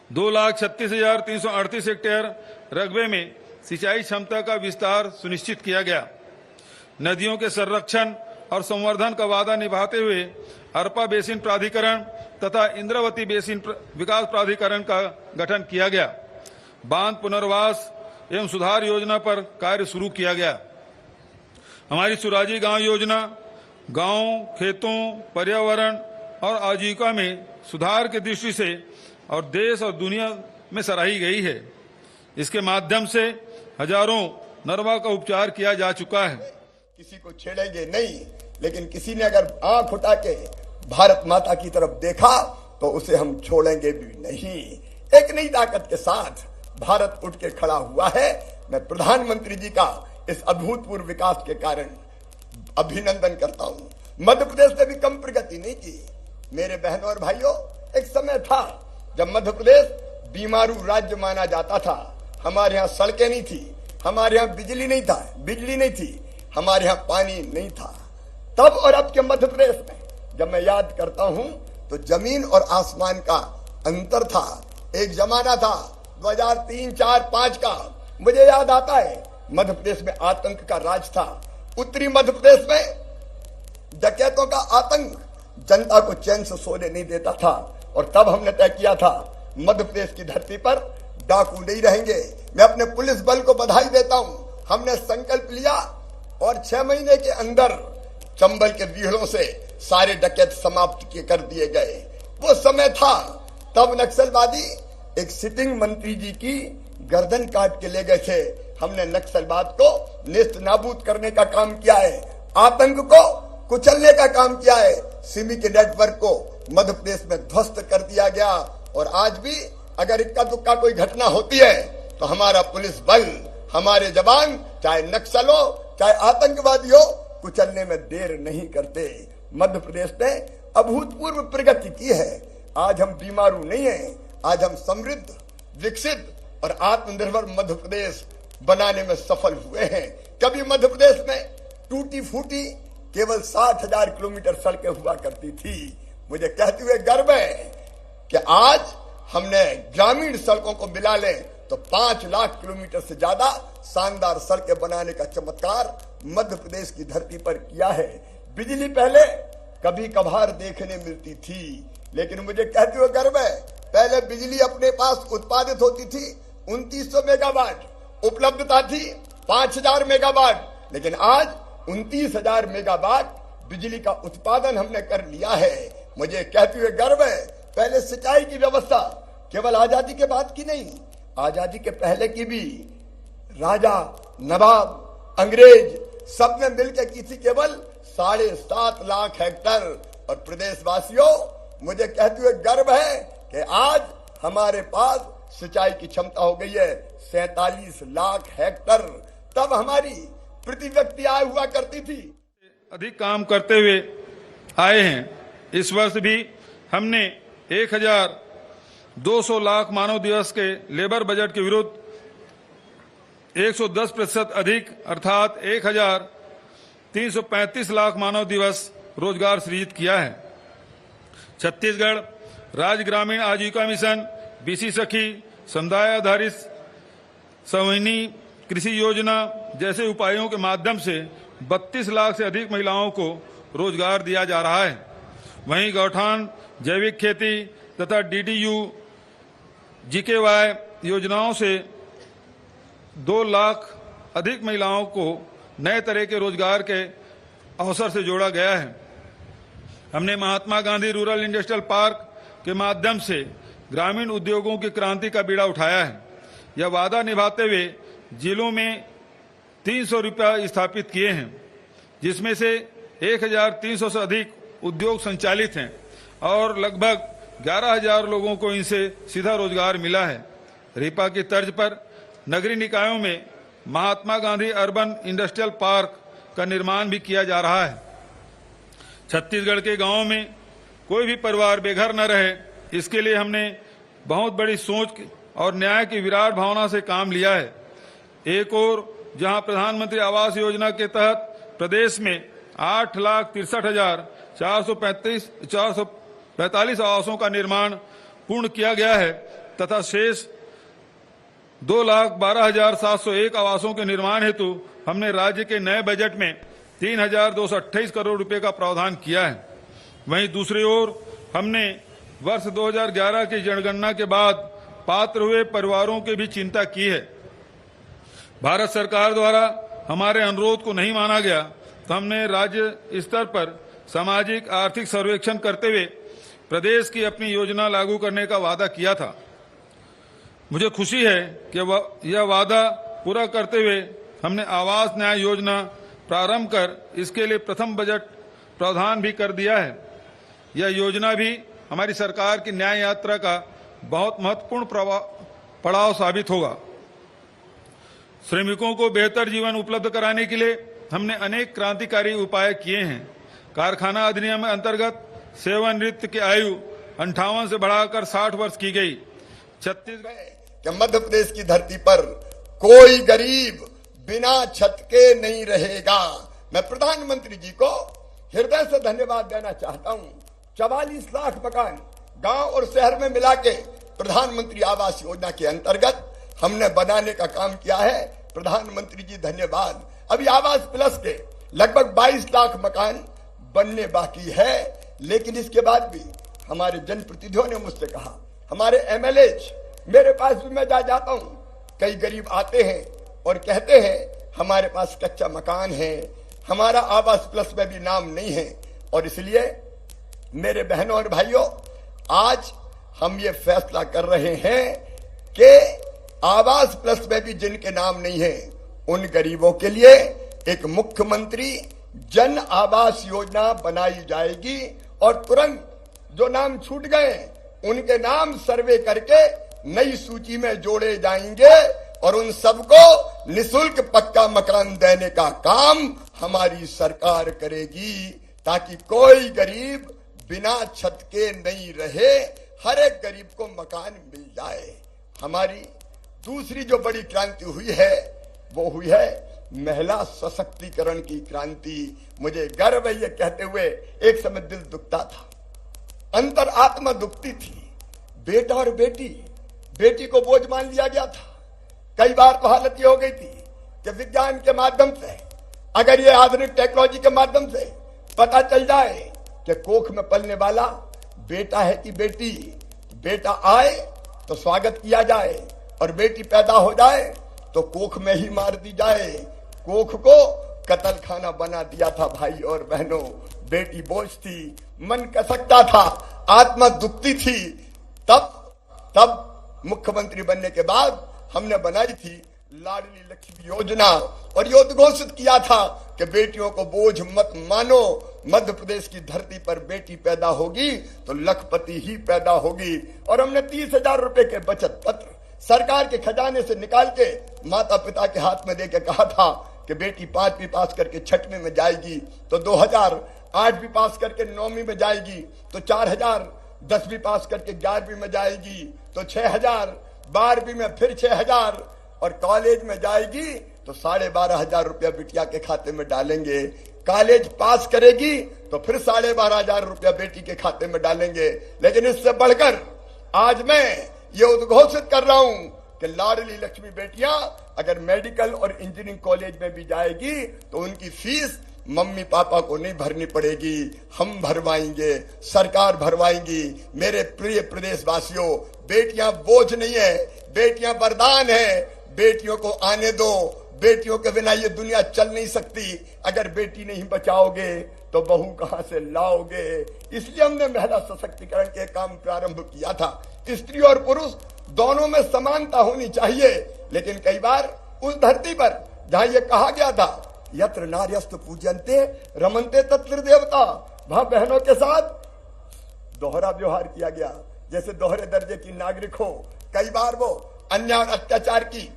2,36,338 हेक्टेयर रकबे में सिंचाई क्षमता का विस्तार सुनिश्चित किया गया। नदियों के संरक्षण और संवर्धन का वादा निभाते हुए अरपा बेसिन प्राधिकरण तथा इंद्रावती बेसिन विकास प्राधिकरण का गठन किया गया। बांध पुनर्वास एवं सुधार योजना पर कार्य शुरू किया गया। हमारी सुराजी गांव योजना गांवों, खेतों, पर्यावरण और आजीविका में सुधार की दृष्टि से और देश और दुनिया में सराही गई है। इसके माध्यम से हजारों नरवा का उपचार किया जा चुका है। किसी को छेड़ेंगे नहीं, लेकिन किसी ने अगर आंख उठा के भारत माता की तरफ देखा तो उसे हम छोड़ेंगे भी नहीं। एक नई ताकत के साथ भारत उठ के खड़ा हुआ है। मैं प्रधानमंत्री जी का इस अभूतपूर्व विकास के कारण अभिनंदन करता हूं। मध्य प्रदेश ने भी कम प्रगति नहीं की। मेरे बहनों और भाइयों, एक समय था जब मध्य प्रदेश बीमारू राज्य माना जाता था। हमारे यहाँ सड़कें नहीं थी, हमारे यहाँ बिजली नहीं थी, हमारे यहाँ पानी नहीं था। तब और अब के मध्य प्रदेश में जब मैं याद करता हूं तो जमीन और आसमान का अंतर था। एक जमाना था 2003, 4, 5 का, मुझे याद आता है मध्य प्रदेश में आतंक का राज था। उत्तरी मध्य प्रदेश में डकैतों का आतंक जनता को चैन से सोने नहीं देता था। और तब हमने तय किया था मध्य प्रदेश की धरती पर डाकू नहीं रहेंगे। मैं अपने पुलिस बल को बधाई देता हूं। हमने संकल्प लिया और 6 महीने के अंदर चंबल के बीहड़ों से सारे डकैत समाप्त कर दिए गए। वो समय था तब नक्सलवादी एक सिटिंग मंत्री जी की गर्दन काट के ले गए थे। हमने नक्सलवाद को नेस्त नाबूद करने का काम किया है, आतंक को कुचलने का काम किया है। सिमी के नेटवर्क को मध्य प्रदेश में ध्वस्त कर दिया गया। और आज भी अगर इक्का दुक्का कोई घटना होती है तो हमारा पुलिस बल, हमारे जवान, चाहे नक्सल हो चाहे आतंकवादी हो, कुचलने में देर नहीं करते। मध्य प्रदेश ने अभूतपूर्व प्रगति की है। आज हम बीमारू नहीं हैं, आज हम समृद्ध, विकसित और आत्मनिर्भर मध्य प्रदेश बनाने में सफल हुए हैं। कभी मध्य प्रदेश में टूटी फूटी केवल 60,000 किलोमीटर सड़कें हुआ करती थी। मुझे कहते हुए गर्व है कि आज हमने ग्रामीण सड़कों को मिला लें तो 5 लाख किलोमीटर से ज्यादा शानदार सड़कें बनाने का चमत्कार मध्य प्रदेश की धरती पर किया है। बिजली पहले कभी कभार देखने मिलती थी, लेकिन मुझे कहते हुए गर्व है, पहले बिजली अपने पास उत्पादित होती थी 2900 मेगावाट, उपलब्धता थी 5000 मेगावाट, लेकिन आज 29,000 मेगावाट बिजली का उत्पादन हमने कर लिया है। मुझे कहते हुए गर्व है, पहले सिंचाई की व्यवस्था केवल आजादी के बाद की नहीं, आजादी के पहले की भी राजा, नवाब, अंग्रेज सबने मिलकर की थी केवल 7.5 लाख हेक्टर। और प्रदेशवासियों, मुझे कहते हुए गर्व है कि आज हमारे पास सिंचाई की क्षमता हो गई है 47 लाख हेक्टर। तब हमारी प्रति व्यक्ति आय हुआ करती थी। अधिक काम करते हुए आए हैं। इस वर्ष भी हमने 1,200 लाख मानव दिवस के लेबर बजट के विरुद्ध 110% अधिक अर्थात 1,335 लाख मानव दिवस रोजगार सृजित किया है। छत्तीसगढ़ राज्य ग्रामीण आजीविका मिशन, बीसी सखी, समुदाय आधारित सवनी कृषि योजना जैसे उपायों के माध्यम से 32 लाख से अधिक महिलाओं को रोजगार दिया जा रहा है। वहीं गौठान, जैविक खेती तथा DDU, GKY योजनाओं से 2 लाख अधिक महिलाओं को नए तरह के रोजगार के अवसर से जोड़ा गया है। हमने Mahatma Gandhi rural industrial park के माध्यम से ग्रामीण उद्योगों की क्रांति का बीड़ा उठाया है। यह वादा निभाते हुए जिलों में 300 रुपया स्थापित किए हैं, जिसमें से 1,300 से अधिक उद्योग संचालित हैं और लगभग 11,000 लोगों को इनसे सीधा रोजगार मिला है। रीपा की तर्ज पर नगरीय निकायों में Mahatma Gandhi urban industrial park का निर्माण भी किया जा रहा है। छत्तीसगढ़ के गांवों में कोई भी परिवार बेघर न रहे, इसके लिए हमने बहुत बड़ी सोच और न्याय की विराट भावना से काम लिया है। एक और जहां प्रधानमंत्री आवास योजना के तहत प्रदेश में 8,63,445 आवासों का निर्माण पूर्ण किया गया है, तथा शेष 2,12,701 आवासों के निर्माण हेतु हमने राज्य के नए बजट में 3,228 करोड़ रुपए का प्रावधान किया है। वहीं दूसरी ओर हमने वर्ष 2011 की जनगणना के बाद पात्र हुए परिवारों की भी चिंता की है। भारत सरकार द्वारा हमारे अनुरोध को नहीं माना गया तो हमने राज्य स्तर पर सामाजिक आर्थिक सर्वेक्षण करते हुए प्रदेश की अपनी योजना लागू करने का वादा किया था। मुझे खुशी है कि यह वादा पूरा करते हुए हमने आवास न्याय योजना प्रारंभ कर इसके लिए प्रथम बजट प्रावधान भी कर दिया है। यह योजना भी हमारी सरकार की न्याय यात्रा का बहुत महत्वपूर्ण पड़ाव साबित होगा। श्रमिकों को बेहतर जीवन उपलब्ध कराने के लिए हमने अनेक क्रांतिकारी उपाय किए हैं। कारखाना अधिनियम अंतर्गत सेवानिवृत्ति की आयु 58 से बढ़ाकर 60 वर्ष की गई। छत्तीसगढ़ कि मध्य प्रदेश की धरती पर कोई गरीब बिना छत के नहीं रहेगा। मैं प्रधानमंत्री जी को हृदय से धन्यवाद देना चाहता हूं। 44 लाख मकान गांव और शहर में मिला के प्रधानमंत्री आवास योजना के अंतर्गत हमने बनाने का काम किया है। प्रधानमंत्री जी धन्यवाद। अभी आवास प्लस के लगभग 22 लाख मकान बनने बाकी है, लेकिन इसके बाद भी हमारे जनप्रतिनिधियों ने मुझसे कहा, हमारे एमएलए मेरे पास भी मैं जाता हूं, कई गरीब आते हैं और कहते हैं हमारे पास कच्चा मकान है, हमारा आवास प्लस में भी नाम नहीं है। और इसलिए मेरे बहनों और भाइयों, आज हम ये फैसला कर रहे हैं कि आवास प्लस में भी जिनके नाम नहीं है उन गरीबों के लिए एक मुख्यमंत्री जन आवास योजना बनाई जाएगी और तुरंत जो नाम छूट गए उनके नाम सर्वे करके नई सूची में जोड़े जाएंगे और उन सबको निःशुल्क पक्का मकान देने का काम हमारी सरकार करेगी, ताकि कोई गरीब बिना छत के नहीं रहे, हर एक गरीब को मकान मिल जाए। हमारी दूसरी जो बड़ी क्रांति हुई है वो हुई है महिला सशक्तिकरण की क्रांति। मुझे गर्व है ये कहते हुए, एक समय दिल दुखता था, अंतर आत्मा दुखती थी। बेटा और बेटी को बोझ मान लिया गया था। कई बार तो हालत ये हो गई थी कि विज्ञान के माध्यम से, अगर ये आधुनिक टेक्नोलॉजी के माध्यम से पता चल जाए कि कोख में पलने वाला बेटा है कि बेटी, बेटा आए तो स्वागत किया जाए और बेटी पैदा हो जाए तो कोख में ही मार दी जाए। कोख को कत्ल खाना बना दिया था। भाई और बहनों, बेटी बोझ थी, मन कसकता था, आत्मा दुखती थी। तब मुख्यमंत्री बनने के बाद हमने बनाई थी लाडली लक्ष्मी योजना और ये उद्घोषित किया था कि बेटियों को बोझ मत मानो। मध्य प्रदेश की धरती पर बेटी पैदा होगी तो लखपति ही पैदा होगी। और हमने 30,000 रुपए के बचत पत्र सरकार के खजाने से निकाल के माता पिता के हाथ में देके कहा था कि बेटी 5वीं पास करके 6वीं में जाएगी तो 2,000, 8वीं पास करके 9वीं में जाएगी तो 4,000, 10वीं पास करके 11वीं में जाएगी तो 6,000, 12वीं में फिर 6,000 और कॉलेज में जाएगी तो 12,500 रुपया बिटिया के खाते में डालेंगे। कॉलेज पास करेगी तो फिर 12,500 रुपया बेटी के खाते में डालेंगे। लेकिन इससे बढ़कर आज मैं ये उद्घोषित कर रहा हूं कि लाडली लक्ष्मी बेटियां अगर मेडिकल और इंजीनियरिंग कॉलेज में भी जाएगी तो उनकी फीस मम्मी पापा को नहीं भरनी पड़ेगी, हम भरवाएंगे, सरकार भरवाएंगी। मेरे प्रिय प्रदेशवासियों, बेटियां बोझ नहीं है, बेटियां वरदान है। बेटियों को आने दो, बेटियों के बिना ये दुनिया चल नहीं सकती। अगर बेटी नहीं बचाओगे तो बहू कहां से लाओगे। इसलिए हमने महिला सशक्तिकरण के काम प्रारंभ किया था। स्त्री और पुरुष दोनों में समानता होनी चाहिए, लेकिन कई बार उस धरती पर जहां ये कहा गया था यत्र नार्यस्तु पूज्यन्ते रमन्ते तत्र देवता, वहां बहनों के साथ दोहरा व्यवहार किया गया, जैसे दोहरे दर्जे की नागरिक हो। कई बार वो अन्याय और अत्याचार की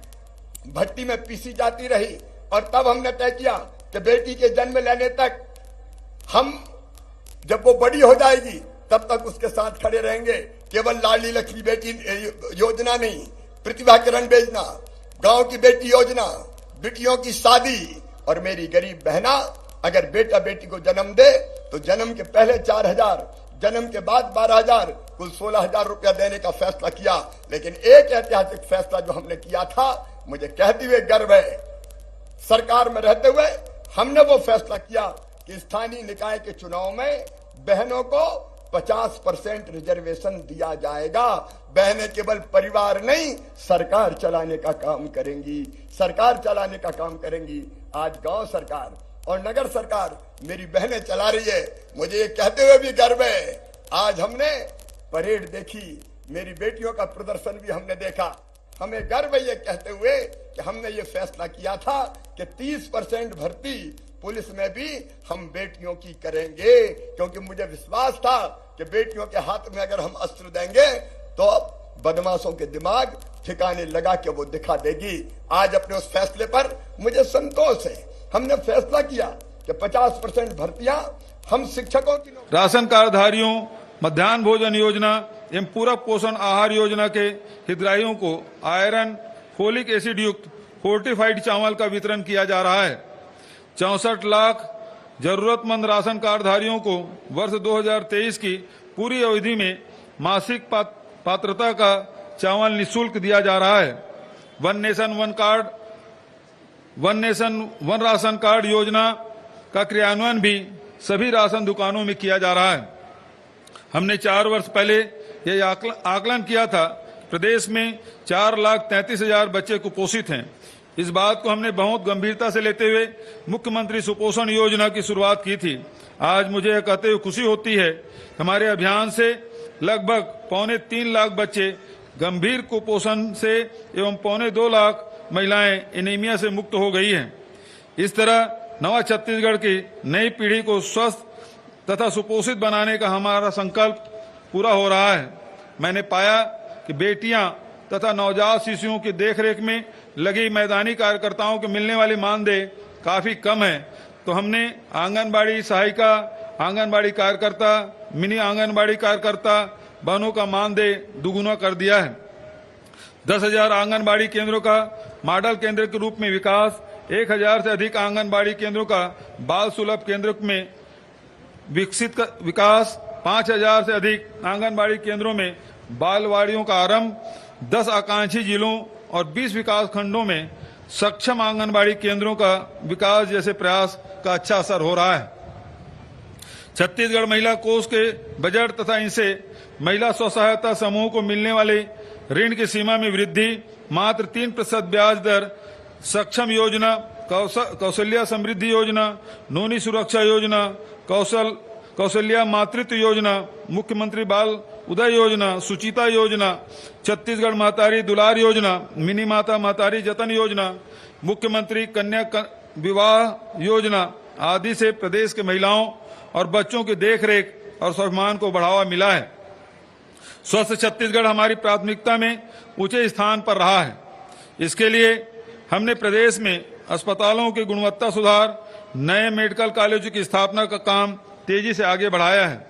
भट्टी में पीसी जाती रही और तब हमने तय किया कि बेटी के जन्म लेने तक हम, जब वो बड़ी हो जाएगी तब तक उसके साथ खड़े रहेंगे। केवल लाडली लक्ष्मी बेटी योजना नहीं, प्रतिभा किरण योजना, गांव की बेटी योजना, बेटियों की शादी। और मेरी गरीब बहना अगर बेटा बेटी को जन्म दे तो जन्म के पहले 4,000, जन्म के बाद 12,000, कुल 16,000 रुपया देने का फैसला किया। लेकिन एक ऐतिहासिक फैसला जो हमने किया था, मुझे कहते हुए गर्व है, सरकार में रहते हुए हमने वो फैसला किया कि स्थानीय निकाय के चुनाव में बहनों को 50% रिजर्वेशन दिया जाएगा। बहनें केवल परिवार नहीं, सरकार चलाने का काम करेंगी, सरकार चलाने का काम करेंगी। आज गांव सरकार और नगर सरकार मेरी बहनें चला रही है। मुझे ये कहते हुए भी गर्व है, आज हमने परेड देखी, मेरी बेटियों का प्रदर्शन भी हमने देखा। हमें गर्व है ये कहते हुए कि हमने ये फैसला किया था कि 30% भर्ती पुलिस में भी हम बेटियों की करेंगे, क्योंकि मुझे विश्वास था कि बेटियों के हाथ में अगर हम अस्त्र देंगे तो बदमाशों के दिमाग ठिकाने लगा के वो दिखा देगी। आज अपने उस फैसले पर मुझे संतोष है। हमने फैसला किया कि 50% भर्तियां हम शिक्षकों की। राशन कार्डधारियों, मध्याह्न भोजन योजना एवं पूरक पोषण आहार योजना के हितग्राहियों को आयरन, फोलिक एसिड युक्त फोर्टिफाइड चावल का वितरण किया जा रहा है। 64 लाख जरूरतमंद राशन कार्डधारियों को वर्ष 2023 की पूरी अवधि में मासिक पात्रता का चावल निःशुल्क दिया जा रहा है। One nation one ration card योजना का क्रियान्वयन भी सभी राशन दुकानों में किया जा रहा है। हमने 4 वर्ष पहले यह आकलन किया था, प्रदेश में 4,33,000 बच्चे कुपोषित हैं। इस बात को हमने बहुत गंभीरता से लेते हुए मुख्यमंत्री सुपोषण योजना की शुरुआत की थी। आज मुझे यह कहते हुए खुशी होती है, हमारे अभियान से लगभग 3.25 लाख बच्चे गंभीर कुपोषण से एवं 2.25 लाख महिलाएं एनीमिया से मुक्त हो गई हैं। इस तरह नवा छत्तीसगढ़ की नई पीढ़ी को स्वस्थ तथा सुपोषित बनाने का हमारा संकल्प पूरा हो रहा है। मैंने पाया कि बेटियां तथा नवजात शिशुओं की देखरेख में लगी मैदानी कार्यकर्ताओं को मिलने वाली मानदेय काफी कम है, तो हमने आंगनबाड़ी सहायिका, आंगनबाड़ी कार्यकर्ता, मिनी आंगनबाड़ी कार्यकर्ता बहनों का मानदेय दुगुना कर दिया है। 10,000 आंगनबाड़ी केंद्रों का मॉडल केंद्र के रूप में विकास, 1,000 से अधिक आंगनबाड़ी केंद्रों का बाल सुलभ केंद्र में विकसित विकास, 5,000 से अधिक आंगनबाड़ी केंद्रों में बालवाड़ियों का आरंभ, 10 आकांक्षी जिलों और 20 विकास खंडों में सक्षम आंगनबाड़ी केंद्रों का विकास जैसे प्रयास का अच्छा असर हो रहा है। छत्तीसगढ़ महिला कोष के बजट तथा इनसे महिला स्व सहायता समूह को मिलने वाले ऋण की सीमा में वृद्धि, मात्र 3% ब्याज दर, सक्षम योजना, कौशल्या समृद्धि योजना, नोनी सुरक्षा योजना, कौशल्या मातृत्व योजना, मुख्यमंत्री बाल उदय योजना, सुचिता योजना, छत्तीसगढ़ महतारी दुलार योजना, मिनी माता महतारी जतन योजना, मुख्यमंत्री कन्या विवाह योजना आदि से प्रदेश के महिलाओं और बच्चों की देखरेख और स्वाभिमान को बढ़ावा मिला है। स्वस्थ छत्तीसगढ़ हमारी प्राथमिकता में ऊंचे स्थान पर रहा है। इसके लिए हमने प्रदेश में अस्पतालों की गुणवत्ता सुधार, नए मेडिकल कॉलेजों की स्थापना का काम तेजी से आगे बढ़ाया है।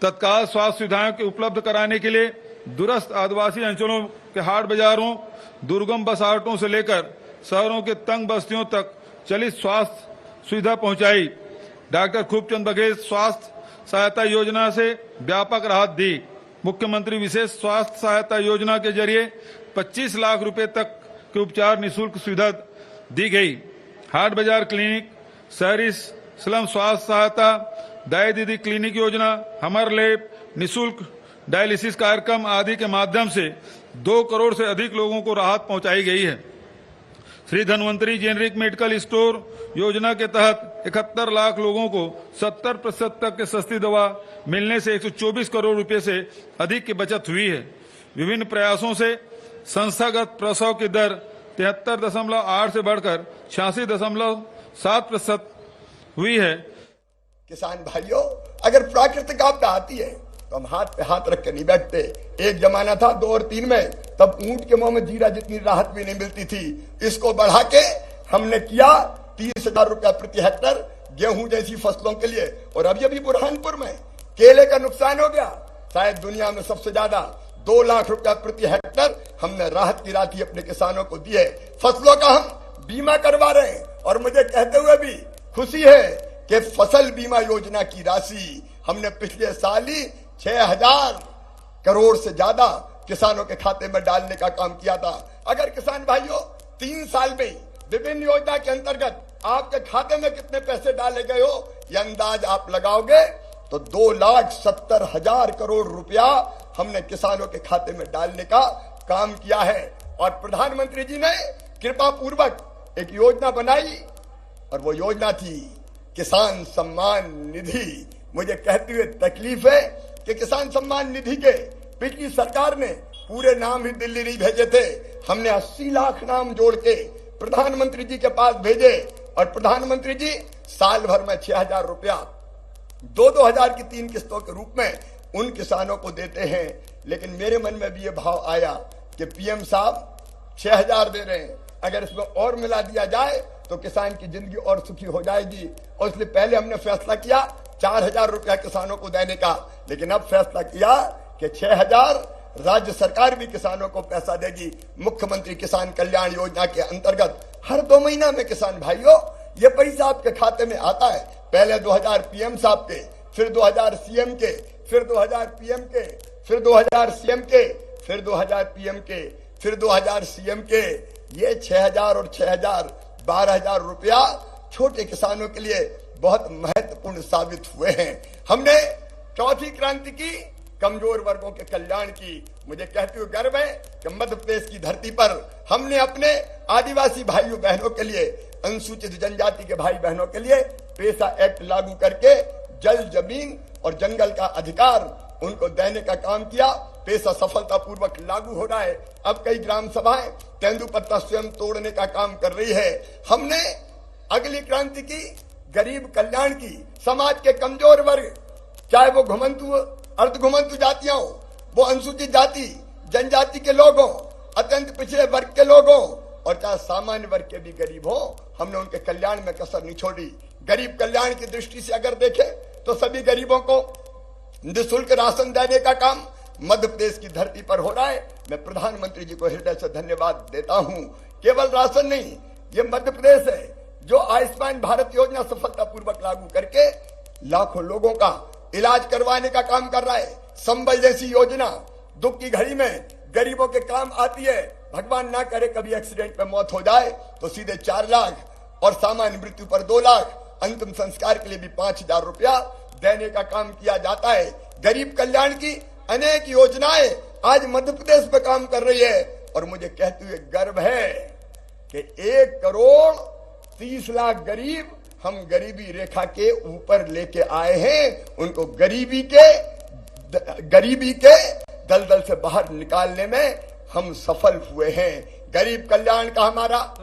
तत्काल स्वास्थ्य सुविधाओं के उपलब्ध कराने के लिए दूरस्थ आदिवासी अंचलों के हाट बाजारों, दुर्गम बसाहटों से लेकर शहरों के तंग बस्तियों तक चलित स्वास्थ्य सुविधा पहुंचाई। डॉक्टर खूबचंद बघेल स्वास्थ्य सहायता योजना से व्यापक राहत दी। मुख्यमंत्री विशेष स्वास्थ्य सहायता योजना के जरिए 25 लाख रुपए तक के उपचार निःशुल्क सुविधा दी गई। हाट बाजार क्लिनिक, शहरी स्लम स्वास्थ्य सहायता, दाई दीदी क्लिनिक योजना, हमर लैब, निःशुल्क डायलिसिस कार्यक्रम आदि के माध्यम से 2 करोड़ से अधिक लोगों को राहत पहुंचाई गई है। Shri Dhanvantari generic medical store योजना के तहत 71 लाख लोगों को 70% तक के सस्ती दवा मिलने से 124 करोड़ रुपए से अधिक की बचत हुई है। विभिन्न प्रयासों से संस्थागत प्रसव की दर 73.8 से बढ़कर 86.7% हुई है। किसान भाइयों, अगर प्राकृतिक आपदा आती है तो हम हाथ पे हाथ रख के नहीं बैठते। एक जमाना था 2 और 3 में, तब ऊंट के मुंह में जीरा जितनी राहत भी नहीं मिलती थी। इसको बढ़ा के हमने किया 30,000 रुपया प्रति हेक्टर गेहूं जैसी फसलों के लिए। और अभी बुरहानपुर में केले का नुकसान हो गया, शायद दुनिया में सबसे ज्यादा 2 लाख रुपया प्रति हेक्टर हमने राहत की राशि अपने किसानों को दी है। फसलों का हम बीमा करवा रहे हैं और मुझे कहते हुए भी खुशी है कि फसल बीमा योजना की राशि हमने पिछले साल ही करोड़ से ज्यादा किसानों के खाते में डालने का काम किया था। अगर किसान भाइयों 3 साल में विभिन्न योजना के अंतर्गत आपके खाते में कितने पैसे डाले गए हो, यह अंदाज आप लगाओगे तो 2,70,000 करोड़ रुपया हमने किसानों के खाते में डालने का काम किया है। और प्रधानमंत्री जी ने कृपा पूर्वक एक योजना बनाई और वो योजना थी किसान सम्मान निधि। मुझे कहते हुए तकलीफ है कि किसान सम्मान निधि के पिछली सरकार ने पूरे नाम ही दिल्ली नहीं भेजे थे। हमने 80 लाख नाम जोड़ के प्रधानमंत्री जी के पास भेजे और प्रधानमंत्री जी साल भर में 6,000 रुपया 2-2 हजार की 3 किस्तों के रूप में उन किसानों को देते हैं। लेकिन मेरे मन में भी ये भाव आया कि पीएम साहब 6,000 दे रहे हैं, अगर इसमें और मिला दिया जाए तो किसान की जिंदगी और सुखी हो जाएगी। और इसलिए पहले हमने फैसला किया 4,000 रुपया किसानों को देने का, लेकिन अब फैसला किया कि 6,000 राज्य सरकार भी किसानों को पैसा देगी। मुख्यमंत्री किसान कल्याण योजना के अंतर्गत हर 2 महीना में किसान भाइयों ये पैसा आपके खाते में आता है। पहले 2,000 पीएम साहब के, फिर 2,000 सीएम के, फिर 2,000 पीएम के, फिर 2,000 सीएम के, फिर 2,000 पीएम के, फिर 2,000 सीएम के। ये 6,000 और 6,000 12,000 रुपया छोटे किसानों के लिए बहुत महत्वपूर्ण साबित हुए हैं। हमने चौथी क्रांति की कमजोर वर्गों के कल्याण की। मुझे कहते हुए गर्व है कि मध्य प्रदेश की धरती पर हमने अपने आदिवासी भाइयों बहनों के लिए, अनुसूचित जनजाति के भाई बहनों के लिए पेसा एक्ट लागू करके जल, जमीन और जंगल का अधिकार उनको देने का काम किया। पेसा सफलतापूर्वक लागू हो रहा है। अब कई ग्राम सभाएं तेंदुपत्ता स्वयं तोड़ने का काम कर रही है। हमने अगली क्रांति की गरीब कल्याण की, समाज के कमजोर वर्ग, चाहे वो घुमंतु अर्ध घुमंतु जातियां हो, वो अनुसूचित जाति जनजाति के लोग हो, अत्यंत पिछड़े वर्ग के लोग हो, और चाहे सामान्य वर्ग के भी गरीब हो, हमने उनके कल्याण में कसर नहीं छोड़ी। गरीब कल्याण की दृष्टि से अगर देखें तो सभी गरीबों को निःशुल्क राशन देने का काम मध्य प्रदेश की धरती पर हो रहा है। मैं प्रधानमंत्री जी को हृदय से धन्यवाद देता हूं। केवल राशन नहीं, ये मध्य प्रदेश है जो आयुष्मान भारत योजना सफलतापूर्वक लागू करके लाखों लोगों का इलाज करवाने का काम कर रहा है। संबल जैसी योजना दुख की घड़ी में गरीबों के काम आती है। भगवान ना करे कभी एक्सीडेंट में मौत हो जाए तो सीधे 4 लाख और सामान्य मृत्यु पर 2 लाख, अंतिम संस्कार के लिए भी 5,000 रुपया देने का काम किया जाता है। गरीब कल्याण की अनेक योजनाएं आज मध्य प्रदेश में काम कर रही है और मुझे कहते हुए गर्व है कि 1,30,00,000 गरीब हम गरीबी रेखा के ऊपर लेके आए हैं। उनको गरीबी के दलदल से बाहर निकालने में हम सफल हुए हैं। गरीब कल्याण का हमारा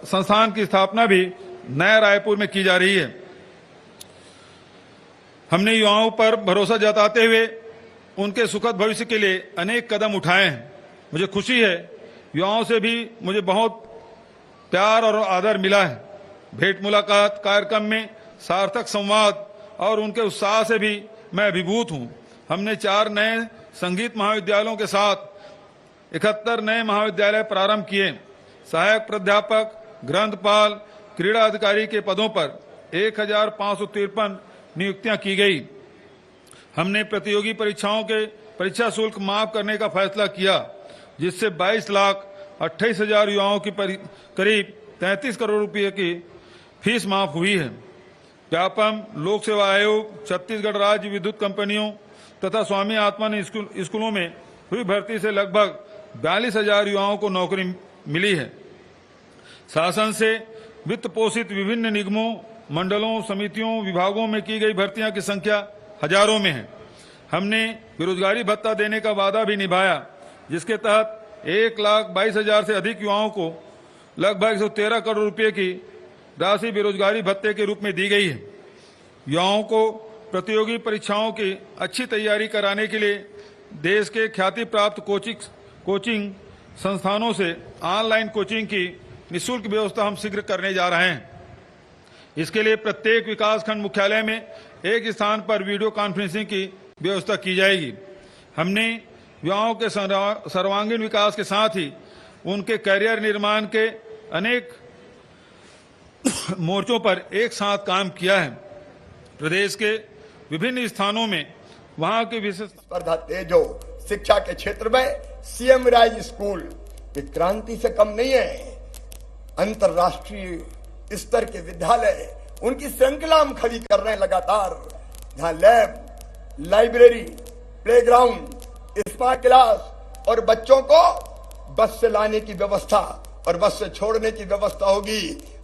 संस्थान की स्थापना भी नया रायपुर में की जा रही है। हमने युवाओं पर भरोसा जताते हुए उनके सुखद भविष्य के लिए अनेक कदम उठाए हैं। मुझे खुशी है युवाओं से भी मुझे बहुत प्यार और आदर मिला है। भेंट मुलाकात कार्यक्रम में सार्थक संवाद और उनके उत्साह से भी मैं अभिभूत हूं। हमने 4 नए संगीत महाविद्यालयों के साथ 71 नए महाविद्यालय प्रारंभ किए। सहायक प्राध्यापक, ग्रंथपाल, क्रीड़ा अधिकारी के पदों पर 1,553 नियुक्तियां की गई। हमने प्रतियोगी परीक्षाओं के परीक्षा शुल्क माफ करने का फैसला किया, जिससे 22,28,000 युवाओं की करीब 33 करोड़ रुपए की फीस माफ हुई है। व्यापम, लोक सेवा आयोग, छत्तीसगढ़ राज्य विद्युत कंपनियों तथा स्वामी आत्मानंद स्कूलों में हुई भर्ती से लगभग 42,000 युवाओं को नौकरी मिली है। शासन से वित्त पोषित विभिन्न निगमों, मंडलों, समितियों, विभागों में की गई भर्तियां की संख्या हजारों में है। हमने बेरोजगारी भत्ता देने का वादा भी निभाया, जिसके तहत 1,22,000 से अधिक युवाओं को लगभग 113 करोड़ रुपए की राशि बेरोजगारी भत्ते के रूप में दी गई है। युवाओं को प्रतियोगी परीक्षाओं की अच्छी तैयारी कराने के लिए देश के ख्याति प्राप्त कोचिंग संस्थानों से ऑनलाइन कोचिंग की निःशुल्क व्यवस्था हम शीघ्र करने जा रहे हैं। इसके लिए प्रत्येक विकासखंड मुख्यालय में एक स्थान पर वीडियो कॉन्फ्रेंसिंग की व्यवस्था की जाएगी। हमने युवाओं के सर्वांगीण विकास के साथ ही उनके करियर निर्माण के अनेक मोर्चों पर एक साथ काम किया है। प्रदेश के विभिन्न स्थानों में वहां की विशेष स्पर्धा तेज हो। शिक्षा के क्षेत्र में सीएम राइज स्कूल ये क्रांति से कम नहीं है। अंतरराष्ट्रीय स्तर के विद्यालय उनकी श्रृंखला हम खड़ी कर रहे हैं लगातार, जहां lab, library, playground, smart class और बच्चों को बस से लाने की व्यवस्था और बस से छोड़ने की व्यवस्था होगी।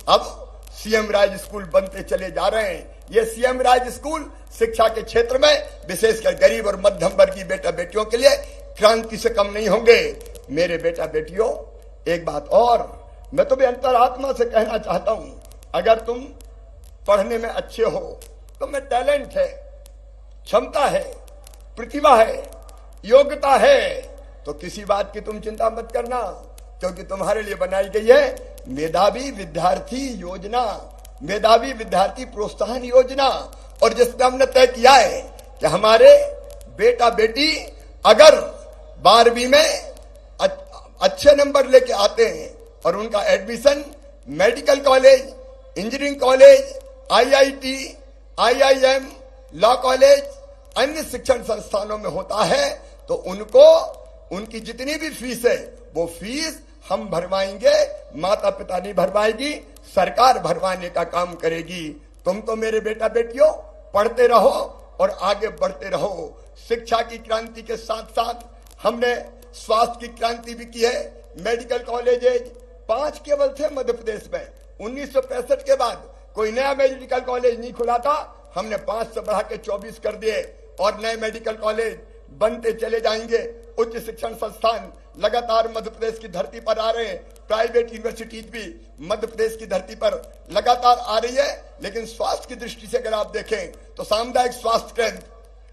अब सीएम राइज स्कूल बनते चले जा रहे हैं। ये सीएम राइज स्कूल शिक्षा के क्षेत्र में विशेषकर गरीब और मध्यम वर्गीय बेटा बेटियों के लिए क्रांति से कम नहीं होंगे। मेरे बेटा बेटियों, एक बात और मैं तुम्हें अंतरात्मा से कहना चाहता हूं, अगर तुम पढ़ने में अच्छे हो, तुम में टैलेंट है, क्षमता है, प्रतिभा है, योग्यता है, तो किसी बात की तुम चिंता मत करना, क्योंकि तुम्हारे लिए बनाई गई है मेधावी विद्यार्थी योजना, मेधावी विद्यार्थी प्रोत्साहन योजना। और जिसमें हमने तय किया है कि हमारे बेटा बेटी अगर 12वीं में अच्छे नंबर लेके आते हैं और उनका admission medical college, engineering college, IIT, IIM, law college, अन्य शिक्षण संस्थानों में होता है, तो उनको उनकी जितनी भी फीस है वो फीस हम भरवाएंगे, माता पिता नहीं भरवाएगी, सरकार भरवाने का काम करेगी। तुम तो मेरे बेटा बेटियों पढ़ते रहो और आगे बढ़ते रहो। शिक्षा की क्रांति के साथ साथ हमने स्वास्थ्य की क्रांति भी की है। मेडिकल कॉलेजेज 5 केवल थे मध्य प्रदेश में। 1965 के बाद कोई नया मेडिकल कॉलेज नहीं खुला था। हमने 5 से बढ़ा के 24 कर दिए और नए मेडिकल कॉलेज बनते चले जाएंगे। उच्च शिक्षण संस्थान लगातार मध्य प्रदेश की धरती पर आ रहे हैं। प्राइवेट यूनिवर्सिटीज भी मध्य प्रदेश की धरती पर लगातार आ रही है। लेकिन स्वास्थ्य की दृष्टि से अगर आप देखें तो सामुदायिक स्वास्थ्य केंद्र,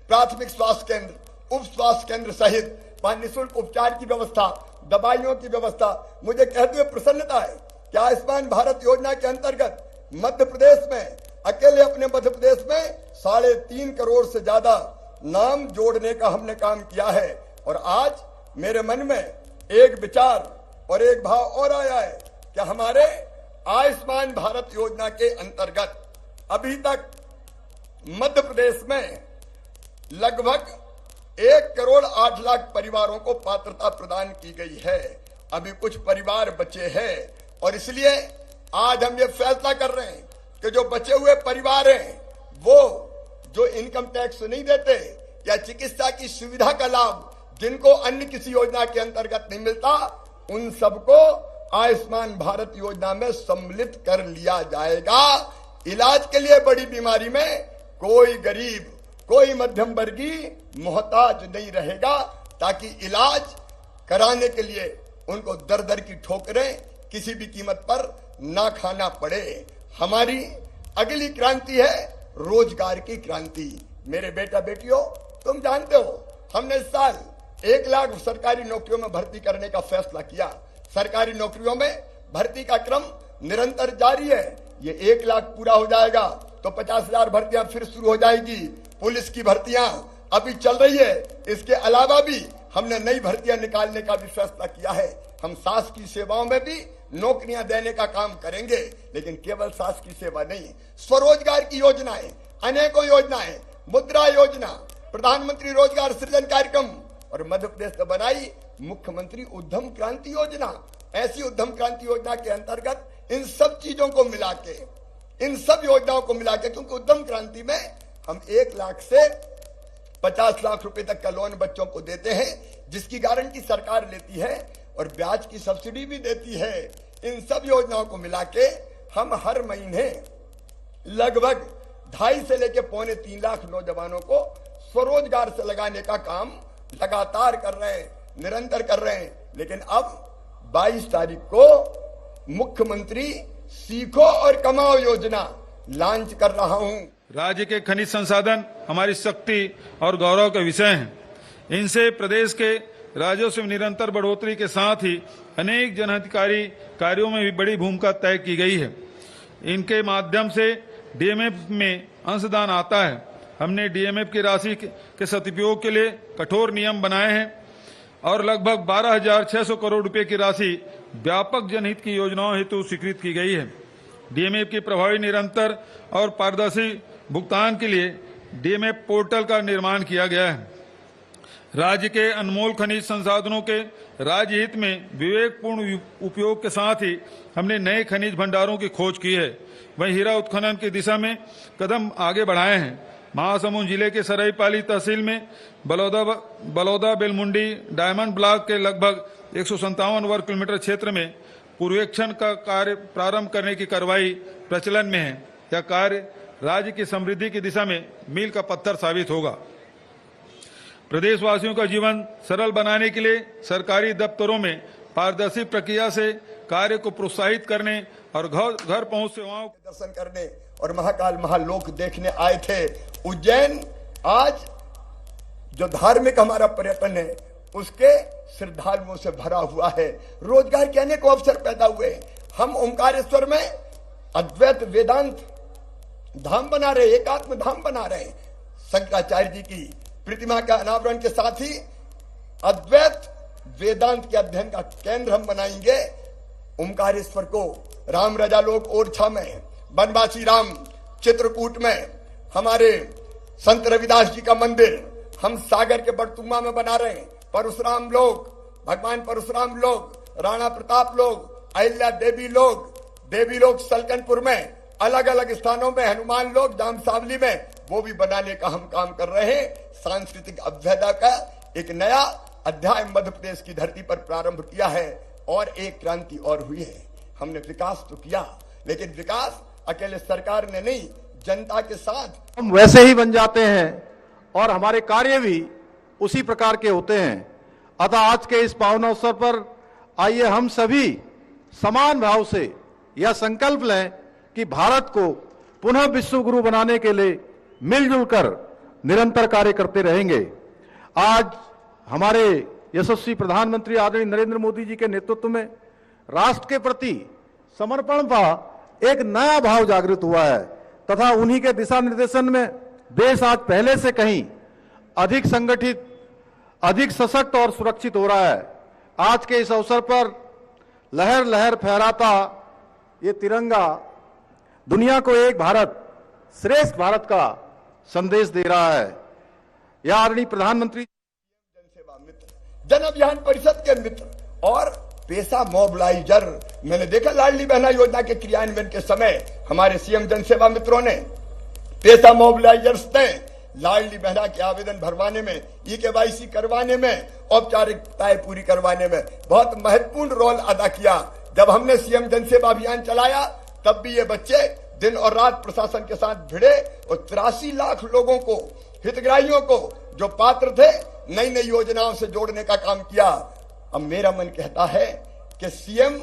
प्राथमिक स्वास्थ्य केंद्र, उप स्वास्थ्य केंद्र सहित वहां निःशुल्क उपचार की व्यवस्था, दवाइयों की व्यवस्था। मुझे कहते हुए प्रसन्नता है कि आयुष्मान भारत योजना के अंतर्गत मध्य प्रदेश में अकेले अपने मध्य प्रदेश में 3.5 करोड़ से ज्यादा नाम जोड़ने का हमने काम किया है। और आज मेरे मन में एक विचार और एक भाव और आया है कि हमारे आयुष्मान भारत योजना के अंतर्गत अभी तक मध्य प्रदेश में लगभग 1 करोड़ 8 लाख परिवारों को पात्रता प्रदान की गई है। अभी कुछ परिवार बचे हैं और इसलिए आज हम ये फैसला कर रहे हैं कि जो बचे हुए परिवार हैं वो जो इनकम टैक्स नहीं देते या चिकित्सा की सुविधा का लाभ जिनको अन्य किसी योजना के अंतर्गत नहीं मिलता, उन सबको आयुष्मान भारत योजना में सम्मिलित कर लिया जाएगा। इलाज के लिए बड़ी बीमारी में कोई गरीब, कोई मध्यम वर्गीय मोहताज नहीं रहेगा, ताकि इलाज कराने के लिए उनको दर दर की ठोकरें किसी भी कीमत पर ना खाना पड़े। हमारी अगली क्रांति है रोजगार की क्रांति। मेरे बेटा बेटियों, तुम जानते हो हमने इस साल 1 लाख सरकारी नौकरियों में भर्ती करने का फैसला किया। सरकारी नौकरियों में भर्ती का क्रम निरंतर जारी है। ये 1 लाख पूरा हो जाएगा तो 50,000 भर्तियां फिर शुरू हो जाएगी। पुलिस की भर्तियां अभी चल रही है। इसके अलावा भी हमने नई भर्तियां निकालने का भी फैसला किया है। हम शासकीय सेवाओं में भी नौकरियां देने का काम करेंगे, लेकिन केवल शासकीय सेवा नहीं, स्वरोजगार की योजनाएं, अनेकों योजनाएं, मुद्रा योजना, प्रधानमंत्री रोजगार सृजन कार्यक्रम और मध्य प्रदेश ने बनाई मुख्यमंत्री उद्यम क्रांति योजना। ऐसी उद्यम क्रांति योजना के अंतर्गत इन सब चीजों को मिला के, इन सब योजनाओं को मिला के, क्योंकि उद्यम क्रांति में हम 1 लाख से 50 लाख रुपए तक का लोन बच्चों को देते हैं, जिसकी गारंटी सरकार लेती है और ब्याज की सब्सिडी भी देती है। इन सब योजनाओं को मिला के हम हर महीने लगभग 2.5 से लेकर 2.25 लाख नौजवानों को स्वरोजगार से लगाने का काम लगातार कर रहे हैं, निरंतर कर रहे हैं। लेकिन अब 22 तारीख को मुख्यमंत्री सीखो और कमाओ योजना लॉन्च कर रहा हूं। राज्य के खनिज संसाधन हमारी शक्ति और गौरव के विषय हैं। इनसे प्रदेश के राजस्व में निरंतर बढ़ोतरी के साथ ही अनेक जनहितकारी कार्यों में भी बड़ी भूमिका तय की गई है। इनके माध्यम से डीएमएफ में अंशदान आता है। हमने डीएमएफ की राशि के सदुपयोग के लिए कठोर नियम बनाए हैं और लगभग 12,600 करोड़ रुपए की राशि व्यापक जनहित की योजनाओं हेतु स्वीकृत की गई है। डीएमएफ की प्रभावी, निरंतर और पारदर्शी भुगतान के लिए डीएमएफ पोर्टल का निर्माण किया गया है। राज्य के अनमोल खनिज संसाधनों के राज्य हित में विवेकपूर्ण उपयोग के साथ ही हमने नए खनिज भंडारों की खोज की है। वहीं हीरा उत्खनन की दिशा में कदम आगे बढ़ाए हैं। महासमुंद जिले के सरायपाली तहसील में बलौदा बेलमुंडी डायमंड ब्लॉक के लगभग 157 वर्ग किलोमीटर क्षेत्र में पूर्वेक्षण का कार्य प्रारंभ करने की कार्रवाई प्रचलन में है। यह कार्य राज्य की समृद्धि की दिशा में मील का पत्थर साबित होगा। प्रदेशवासियों का जीवन सरल बनाने के लिए सरकारी दफ्तरों में पारदर्शी प्रक्रिया से कार्य को प्रोत्साहित करने और घर पहुंच सेवाओं के दर्शन करने और महाकाल महालोक देखने आए थे उज्जैन। आज जो धार्मिक हमारा पर्यटन है उसके श्रद्धालुओं से भरा हुआ है। रोजगार के अनेक अवसर पैदा हुए। हम ओंकारेश्वर में अद्वैत वेदांत धाम बना रहे, एकात्म धाम बना रहे। शंकराचार्य जी की प्रतिमा के अनावरण के साथ ही अद्वैत वेदांत के अध्ययन का केंद्र हम बनाएंगे। ओंकारेश्वर को राम रजालोक ओरछा में, बनवासी राम चित्रकूट में, हमारे संत रविदास जी का मंदिर हम सागर के बड़तुमा में बना रहे हैं। परशुराम लोग, भगवान परशुराम लोग, राणा प्रताप लोग, अहिल्या देवी लोग सलकनपुर में, अलग अलग स्थानों में हनुमान लोग, जामसावली में, वो भी बनाने का हम काम कर रहे हैं। सांस्कृतिक अभ्युदय का एक नया अध्याय मध्य प्रदेश की धरती पर प्रारंभ किया है और एक क्रांति और हुई है। हमने विकास तो किया, लेकिन विकास अकेले सरकार ने नहीं, जनता के साथ हम वैसे ही बन जाते हैं और हमारे कार्य भी उसी प्रकार के होते हैं। अतः आज के इस पावन अवसर पर आइए हम सभी समान भाव से यह संकल्प लें कि भारत को पुनः विश्व गुरु बनाने के लिए मिलजुल कर निरंतर कार्य करते रहेंगे। आज हमारे यशस्वी प्रधानमंत्री आदरणीय नरेंद्र मोदी जी के नेतृत्व में राष्ट्र के प्रति समर्पण का एक नया भाव जागृत हुआ है तथा उन्हीं के दिशा निर्देशन में देश आज पहले से कहीं अधिक संगठित, अधिक सशक्त और सुरक्षित हो रहा है। आज के इस अवसर पर लहर लहर फहराता ये तिरंगा दुनिया को एक भारत श्रेष्ठ भारत का संदेश दे रहा है। यह आदरणीय प्रधानमंत्री जनसेवा मित्र, जन अभियान परिषद के मित्र और पैसा मोबिलाइजर, मैंने देखा लाडली बहना योजना के क्रियान्वयन के समय हमारे सीएम जनसेवा मित्रों ने पैसा मोबिलाइजर्स ने लाडली बहना के आवेदन भरवाने में, ई-केवाईसी करवाने में, औपचारिकताएं पूरी करवाने में बहुत महत्वपूर्ण रोल अदा किया। जब हमने सीएम जनसेवा अभियान चलाया तब भी ये बच्चे दिन और रात प्रशासन के साथ भिड़े और 83 लाख लोगों को, हितग्राहियों को जो पात्र थे, नई नई योजनाओं से जोड़ने का काम किया। अब मेरा मन कहता है कि सीएम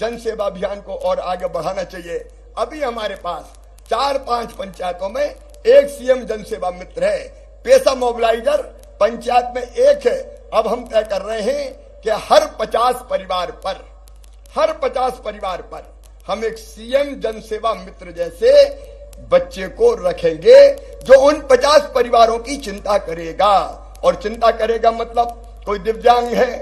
जनसेवा अभियान को और आगे बढ़ाना चाहिए। अभी हमारे पास 4-5 पंचायतों में एक सीएम जनसेवा मित्र है, पैसा मोबिलाइजर पंचायत में एक है। अब हम तय कर रहे हैं कि हर 50 परिवार पर हम एक सीएम जनसेवा मित्र जैसे बच्चे को रखेंगे जो उन 50 परिवारों की चिंता करेगा। और चिंता करेगा मतलब कोई दिव्यांग है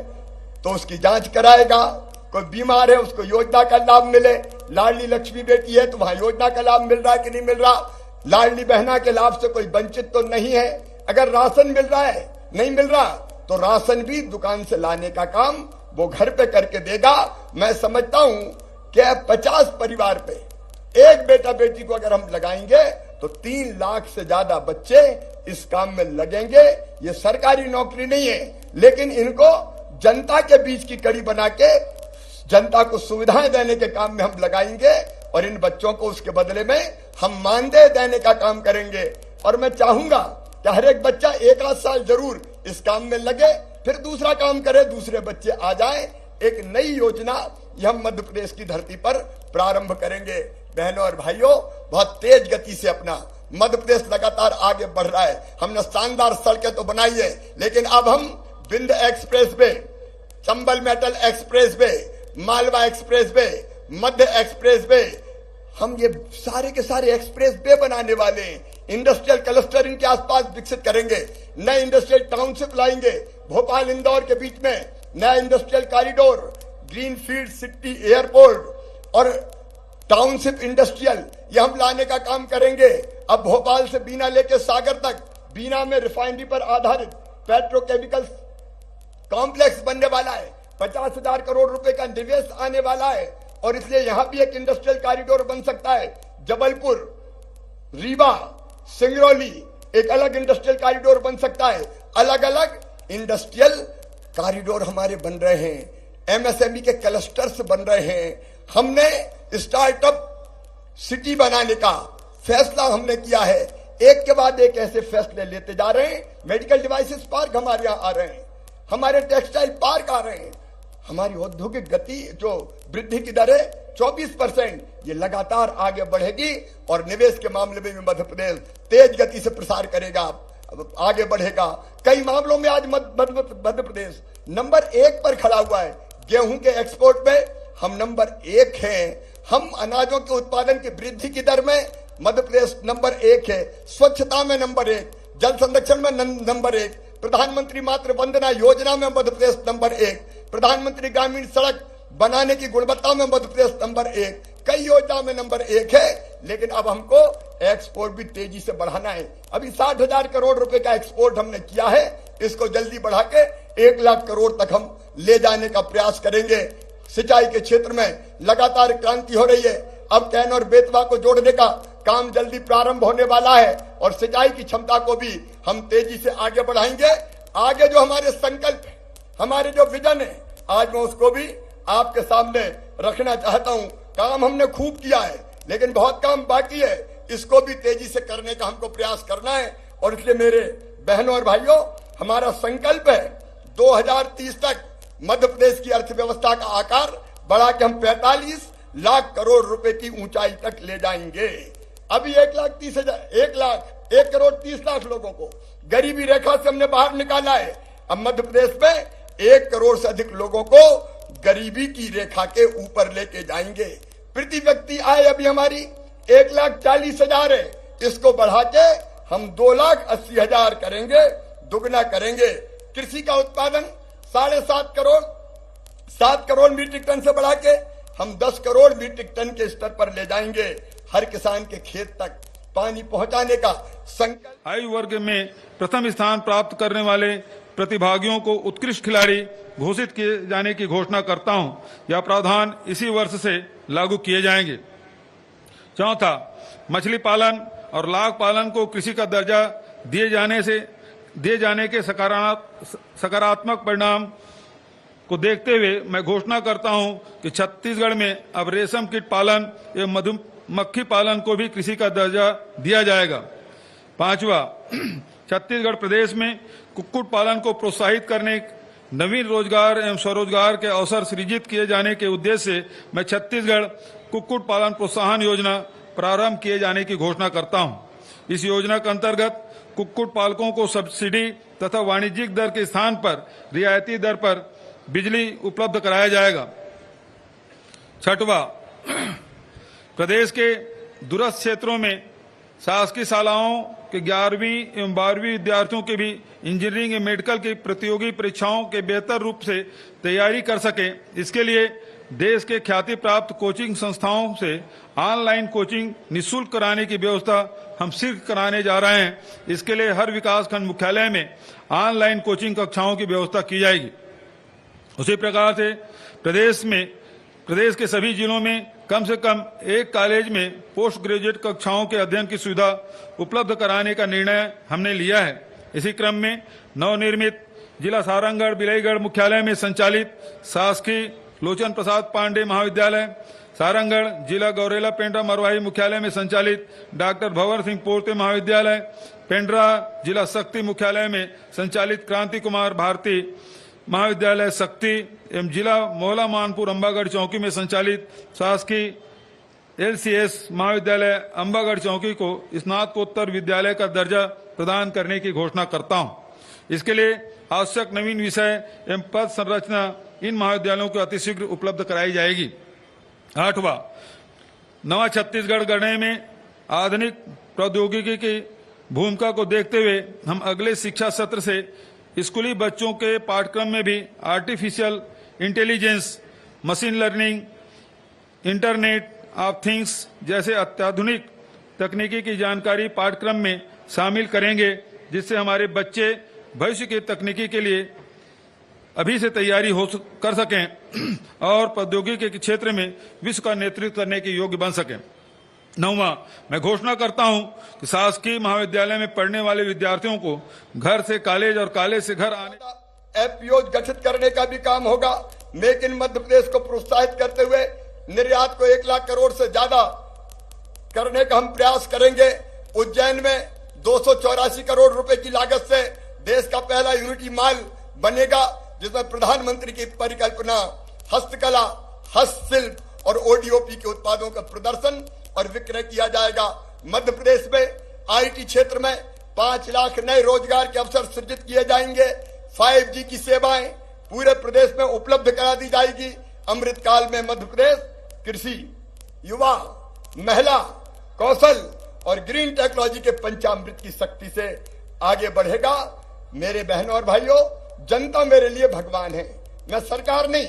तो उसकी जांच कराएगा, कोई बीमार है उसको योजना का लाभ मिले, लाडली लक्ष्मी बेटी है तो वहां योजना का लाभ मिल रहा है कि नहीं मिल रहा, लाडली बहना के लाभ से कोई वंचित तो नहीं है। अगर राशन मिल रहा है, नहीं मिल रहा तो राशन भी दुकान से लाने का काम वो घर पे करके देगा। मैं समझता हूं कि 50 परिवार पे एक बेटा बेटी को अगर हम लगाएंगे तो 3 लाख से ज्यादा बच्चे इस काम में लगेंगे। ये सरकारी नौकरी नहीं है, लेकिन इनको जनता के बीच की कड़ी बना के जनता को सुविधाएं देने के काम में हम लगाएंगे और इन बच्चों को उसके बदले में हम मानदेय देने का काम करेंगे। और मैं चाहूंगा कि हर एक बच्चा 1 साल जरूर इस काम में लगे, फिर दूसरा काम करे, दूसरे बच्चे आ जाए। एक नई योजना यह हम मध्य प्रदेश की धरती पर प्रारंभ करेंगे। बहनों और भाइयों, बहुत तेज गति से अपना मध्य प्रदेश लगातार आगे बढ़ रहा है। हमने शानदार सड़कें तो बनाई है, लेकिन अब हम विंध एक्सप्रेस वे, चंबल मेटल expressway, Malwa expressway, Madhya expressway, हम ये सारे के सारे एक्सप्रेस वे बनाने वाले हैं। इंडस्ट्रियल क्लस्टर इनके आसपास विकसित करेंगे, नए इंडस्ट्रियल टाउनशिप लाएंगे। भोपाल इंदौर के बीच में नया industrial corridor, greenfield city airport और टाउनशिप इंडस्ट्रियल ये हम लाने का काम करेंगे। अब भोपाल से बीना लेके सागर तक, बीना में रिफाइनरी पर आधारित पेट्रोकेमिकल कॉम्प्लेक्स बनने वाला है। 50,000 करोड़ रुपए का निवेश आने वाला है और इसलिए यहां भी एक इंडस्ट्रियल कॉरिडोर बन सकता है। जबलपुर, रीवा, सिंगरौली एक अलग इंडस्ट्रियल कॉरिडोर बन सकता है। अलग अलग इंडस्ट्रियल कॉरिडोर हमारे बन रहे हैं, एमएसएमई के क्लस्टर्स बन रहे हैं। हमने स्टार्टअप सिटी बनाने का फैसला हमने किया है। एक के बाद एक ऐसे फैसले लेते जा रहे हैं। मेडिकल डिवाइसेस पार्क हमारे यहाँ आ रहे हैं, हमारे टेक्सटाइल पार्क आ रहे हैं, हमारी औद्योगिक गति जो वृद्धि की दर है 24%, ये लगातार आगे बढ़ेगी और निवेश के मामले में भी मध्य प्रदेश तेज गति से प्रसार करेगा, आगे बढ़ेगा। कई मामलों में आज मध्य प्रदेश नंबर 1 पर खड़ा हुआ है। गेहूं के एक्सपोर्ट में हम नंबर 1 हैं। हम अनाजों के उत्पादन की वृद्धि की दर में मध्य प्रदेश नंबर 1 है। स्वच्छता में नंबर 1, जल संरक्षण में नंबर 1, प्रधानमंत्री मातृ वंदना योजना में मध्य प्रदेश नंबर 1, प्रधानमंत्री ग्रामीण सड़क बनाने की गुणवत्ता में मध्य प्रदेश नंबर 1, कई योजना में नंबर 1 है। लेकिन अब हमको एक्सपोर्ट भी तेजी से बढ़ाना है। अभी 60,000 करोड़ रुपए का एक्सपोर्ट हमने किया है, इसको जल्दी बढ़ा के 1 लाख करोड़ तक हम ले जाने का प्रयास करेंगे। सिंचाई के क्षेत्र में लगातार क्रांति हो रही है। अब कैन और बेतवा को जोड़ने का काम जल्दी प्रारंभ होने वाला है और सिंचाई की क्षमता को भी हम तेजी से आगे बढ़ाएंगे। आगे जो हमारे संकल्प है, हमारे जो विजन है, आज मैं उसको भी आपके सामने रखना चाहता हूं। काम हमने खूब किया है लेकिन बहुत काम बाकी है, इसको भी तेजी से करने का हमको प्रयास करना है। और इसलिए मेरे बहनों और भाइयों, हमारा संकल्प है 2030 तक मध्य प्रदेश की अर्थव्यवस्था का आकार बढ़ा के हम 45 लाख करोड़ रुपए की ऊंचाई तक ले जाएंगे। अभी 1 करोड़ 30 लाख लोगों को गरीबी रेखा से हमने बाहर निकाला है। अब मध्य प्रदेश में 1 करोड़ से अधिक लोगों को गरीबी की रेखा के ऊपर लेके जाएंगे। प्रति व्यक्ति आय अभी हमारी 1,40,000 है, इसको बढ़ा के हम 2,80,000 करेंगे, दुगना करेंगे। कृषि का उत्पादन 7 करोड़ मीट्रिक टन से बढ़ा के हम 10 करोड़ मीट्रिक टन के स्तर पर ले जाएंगे। हर किसान के खेत तक पानी पहुंचाने का संकल्प। आयु वर्ग में प्रथम स्थान प्राप्त करने वाले प्रतिभागियों को उत्कृष्ट खिलाड़ी घोषित किए जाने की घोषणा करता हूं। यह प्रावधान इसी वर्ष से लागू किए जाएंगे। चौथा, मछली पालन और लाख पालन को कृषि का दर्जा दिए जाने के सकारात्मक परिणाम को देखते हुए मैं घोषणा करता हूं कि छत्तीसगढ़ में अब रेशम कीट पालन एवं मधुमक्खी पालन को भी कृषि का दर्जा दिया जाएगा। पांचवा, छत्तीसगढ़ प्रदेश में कुक्कुट पालन को प्रोत्साहित करने, नवीन रोजगार एवं स्वरोजगार के अवसर सृजित किए जाने के उद्देश्य से मैं छत्तीसगढ़ कुक्कुट पालन प्रोत्साहन योजना प्रारंभ किए जाने की घोषणा करता हूं। इस योजना के अंतर्गत कुक्कुट पालकों को सब्सिडी तथा वाणिज्यिक दर के स्थान पर रियायती दर पर बिजली उपलब्ध कराया जाएगा। छठवां, प्रदेश के दूरस्थ क्षेत्रों में शासकीय शालाओं के 11वीं एवं 12वीं विद्यार्थियों के भी इंजीनियरिंग एवं मेडिकल की प्रतियोगी परीक्षाओं के बेहतर रूप से तैयारी कर सके, इसके लिए देश के ख्याति प्राप्त कोचिंग संस्थाओं से ऑनलाइन कोचिंग निःशुल्क कराने की व्यवस्था हम शीघ्र कराने जा रहे हैं। इसके लिए हर विकासखंड मुख्यालय में ऑनलाइन कोचिंग कक्षाओं की व्यवस्था की जाएगी। उसी प्रकार से प्रदेश के सभी जिलों में कम से कम एक कॉलेज में पोस्ट ग्रेजुएट कक्षाओं के अध्ययन की सुविधा उपलब्ध कराने का निर्णय हमने लिया है। इसी क्रम में नवनिर्मित जिला सारंगगढ़ बिलईगढ़ मुख्यालय में संचालित शासकीय लोचन प्रसाद पांडे महाविद्यालय, सारंगगढ़ जिला गौरेला पेंड्रा मरवाही मुख्यालय में संचालित डॉक्टर भंवर सिंह पोर्ते महाविद्यालय, पेंड्रा जिला शक्ति मुख्यालय में संचालित क्रांति कुमार भारती महाविद्यालय शक्ति एवं जिला मोहला मानपुर अंबागढ़ चौकी में संचालित शासकीय LCS महाविद्यालय अंबागढ़ चौकी को स्नातकोत्तर विद्यालय का दर्जा प्रदान करने की घोषणा करता हूं। इसके लिए आवश्यक नवीन विषय एवं पद संरचना इन महाविद्यालयों को अतिशीघ्र उपलब्ध कराई जाएगी। आठवां, नवा छत्तीसगढ़ गढ़ने में आधुनिक प्रौद्योगिकी की भूमिका को देखते हुए हम अगले शिक्षा सत्र से स्कूली बच्चों के पाठ्यक्रम में भी artificial intelligence, machine learning, internet of things जैसे अत्याधुनिक तकनीकी की जानकारी पाठ्यक्रम में शामिल करेंगे, जिससे हमारे बच्चे भविष्य के तकनीकी के लिए अभी से तैयारी कर सकें और प्रौद्योगिकी के क्षेत्र में विश्व का नेतृत्व करने के योग्य बन सकें। 9वां, मैं घोषणा करता हूं कि शासकीय महाविद्यालय में पढ़ने वाले विद्यार्थियों को घर से कॉलेज और कॉलेज से घर आने एफपीओ गठित करने का भी काम होगा। मेक इन मध्य प्रदेश को प्रोत्साहित करते हुए निर्यात को 1 लाख करोड़ से ज्यादा करने का हम प्रयास करेंगे। उज्जैन में 284 करोड़ रुपए की लागत से देश का पहला यूनिटी मॉल बनेगा, जिसमें प्रधानमंत्री की परिकल्पना हस्तकला, हस्तशिल्प और ओडीओपी के उत्पादों का प्रदर्शन और विक्रय किया जाएगा। मध्य प्रदेश में आईटी क्षेत्र में 5 लाख नए रोजगार के अवसर सृजित किए जाएंगे। 5G की सेवाएं पूरे प्रदेश में उपलब्ध करा दी जाएगी। अमृतकाल में मध्य प्रदेश कृषि, युवा, महिला, कौशल और ग्रीन टेक्नोलॉजी के पंचामृत की शक्ति से आगे बढ़ेगा। मेरे बहनों और भाइयों, जनता मेरे लिए भगवान है। मैं सरकार नहीं,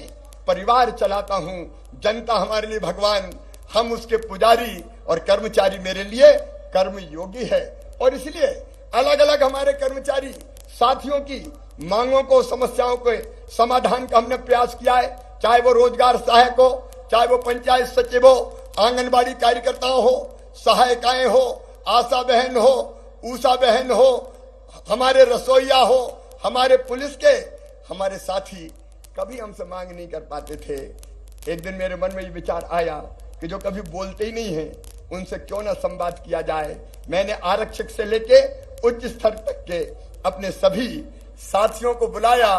परिवार चलाता हूं। जनता हमारे लिए भगवान, हम उसके पुजारी और कर्मचारी मेरे लिए कर्मयोगी है। और इसलिए अलग अलग हमारे कर्मचारी साथियों की मांगों को, समस्याओं के समाधान का हमने प्रयास किया है। चाहे वो रोजगार सहायक हो, चाहे वो पंचायत सचिव हो, आंगनबाड़ी कार्यकर्ताओं हो, सहायिकाएं हो, आशा बहन हो, ऊषा बहन हो, हमारे रसोईया हो, हमारे पुलिस के हमारे साथी कभी हमसे मांग नहीं कर पाते थे। एक दिन मेरे मन में ये विचार आया कि जो कभी बोलते ही नहीं है उनसे क्यों ना संवाद किया जाए। मैंने आरक्षक से लेके उच्च स्तर तक के अपने सभी साथियों को बुलाया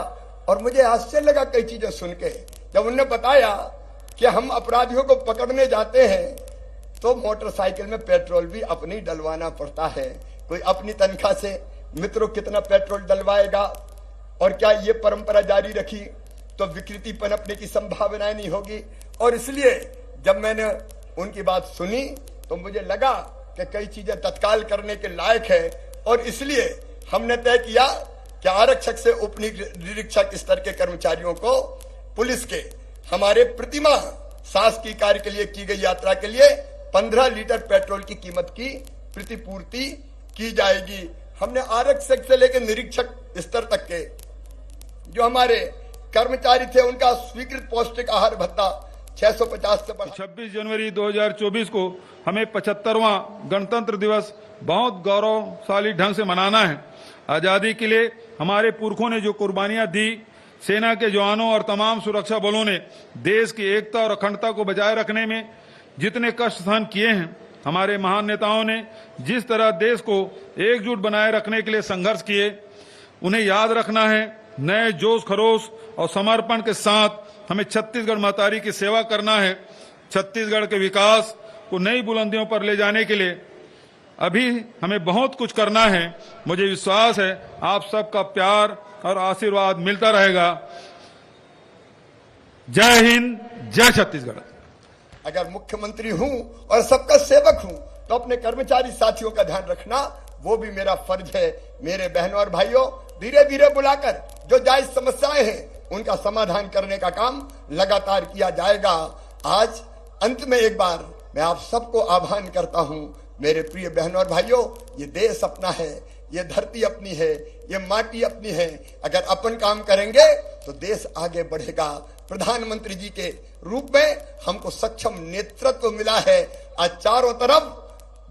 और मुझे आश्चर्य लगा कई चीजें सुन के। जब उन्होंने बताया कि हम अपराधियों को पकड़ने जाते हैं तो मोटरसाइकिल में पेट्रोल भी अपनी डलवाना पड़ता है। कोई अपनी तनख्वाह से मित्रों कितना पेट्रोल डलवाएगा, और क्या ये परंपरा जारी रखी तो विकृति पनपने की संभावना नहीं होगी। और इसलिए जब मैंने उनकी बात सुनी तो मुझे लगा कि कई चीजें तत्काल करने के लायक है, और इसलिए हमने तय किया कि आरक्षक से उप निरीक्षक स्तर के कर्मचारियों को पुलिस के हमारे प्रतिमाह शासकीय कार्य के लिए की गई यात्रा के लिए 15 लीटर पेट्रोल की कीमत की प्रतिपूर्ति की जाएगी। हमने आरक्षक से लेकर निरीक्षक स्तर तक के जो हमारे कर्मचारी थे उनका स्वीकृत पौष्टिक आहार भत्ता 650 से बढ़ा। 26 जनवरी 2024 को हमें 75वां गणतंत्र दिवस बहुत गौरवशाली ढंग से मनाना है। आजादी के लिए हमारे पुरखों ने जो कुर्बानियां दी, सेना के जवानों और तमाम सुरक्षा बलों ने देश की एकता और अखंडता को बचाए रखने में जितने कष्ट सहन किए हैं, हमारे महान नेताओं ने जिस तरह देश को एकजुट बनाए रखने के लिए संघर्ष किए, उन्हें याद रखना है। नए जोश खरोश और समर्पण के साथ हमें छत्तीसगढ़ महतारी की सेवा करना है। छत्तीसगढ़ के विकास को नई बुलंदियों पर ले जाने के लिए अभी हमें बहुत कुछ करना है। मुझे विश्वास है आप सबका प्यार और आशीर्वाद मिलता रहेगा। जय हिंद, जय छत्तीसगढ़। अगर मुख्यमंत्री हूं और सबका सेवक हूं तो अपने कर्मचारी साथियों का ध्यान रखना वो भी मेरा फर्ज है। मेरे बहनों और भाइयों, धीरे धीरे बुलाकर जो जायज समस्याएं हैं उनका समाधान करने का काम लगातार किया जाएगा। आज अंत में एक बार मैं आप सबको आह्वान करता हूं, मेरे प्रिय बहनों और भाइयों, ये देश अपना है, ये धरती अपनी है, ये माटी अपनी है। अगर अपन काम करेंगे तो देश आगे बढ़ेगा। प्रधानमंत्री जी के रूप में हमको सक्षम नेतृत्व मिला है। आज चारों तरफ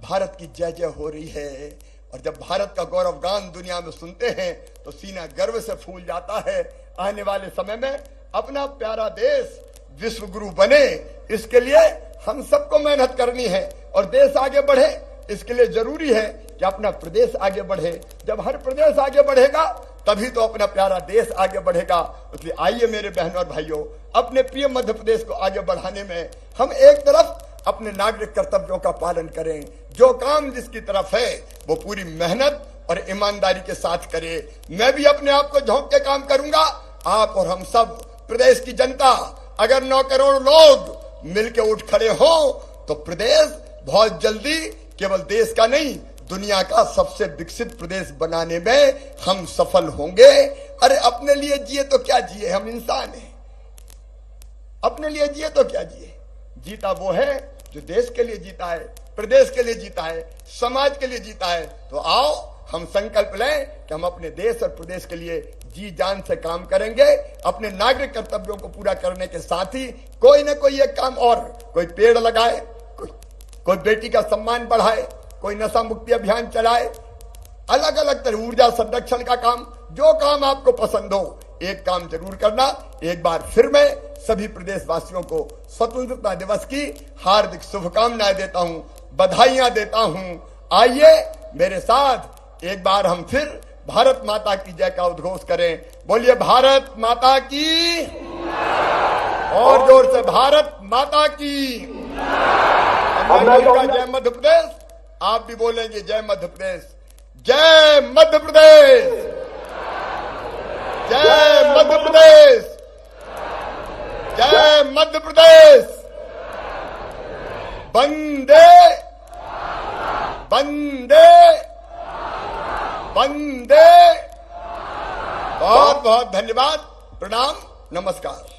भारत की जय जय हो रही है, और जब भारत का गौरव गान दुनिया में सुनते हैं तो सीना गर्व से फूल जाता है। आने वाले समय में अपना प्यारा देश विश्व गुरु बने, इसके लिए हम सबको मेहनत करनी है, और देश आगे बढ़े इसके लिए जरूरी है कि अपना प्रदेश आगे बढ़े। जब हर प्रदेश आगे बढ़ेगा तभी तो अपना प्यारा देश आगे बढ़ेगा। इसलिए आइए मेरे बहनों और भाइयों, अपने प्रिय मध्य प्रदेश को आगे बढ़ाने में हम एक तरफ अपने नागरिक कर्तव्यों का पालन करें, जो काम जिसकी तरफ है वो पूरी मेहनत और ईमानदारी के साथ करे। मैं भी अपने आप को झोंक के काम करूंगा। आप और हम सब प्रदेश की जनता अगर 9 करोड़ लोग मिलकर उठ खड़े हो तो प्रदेश बहुत जल्दी केवल देश का नहीं, दुनिया का सबसे विकसित प्रदेश बनाने में हम सफल होंगे। अरे अपने लिए जिए तो क्या जिए, हम इंसान हैं। अपने लिए जिए तो क्या जिए, जीता वो है जो देश के लिए जीता है। प्रदेश के लिए जीता है, समाज के लिए जीता है। तो आओ हम संकल्प लें कि हम अपने देश और प्रदेश के लिए जी जान से काम करेंगे। अपने नागरिक कर्तव्यों को पूरा करने के साथ ही कोई न कोई एक काम और, कोई पेड़ लगाए, कोई बेटी का सम्मान बढ़ाए, कोई नशा मुक्ति अभियान चलाए, अलग अलग तरह ऊर्जा संरक्षण का काम, जो काम आपको पसंद हो एक काम जरूर करना। एक बार फिर मैं सभी प्रदेशवासियों को स्वतंत्रता दिवस की हार्दिक शुभकामनाएं देता हूं, बधाइयां देता हूं। आइए मेरे साथ एक बार हम फिर भारत माता की जय का उद्घोष करें। बोलिए भारत माता की, और जोर से भारत माता की। जय मध्य प्रदेश। आप भी बोलेंगे जय मध्य प्रदेश, जय मध्य प्रदेश, जय मध्य प्रदेश, जय मध्य प्रदेश। वंदे वंदे वंदे। बहुत बहुत धन्यवाद, प्रणाम, नमस्कार।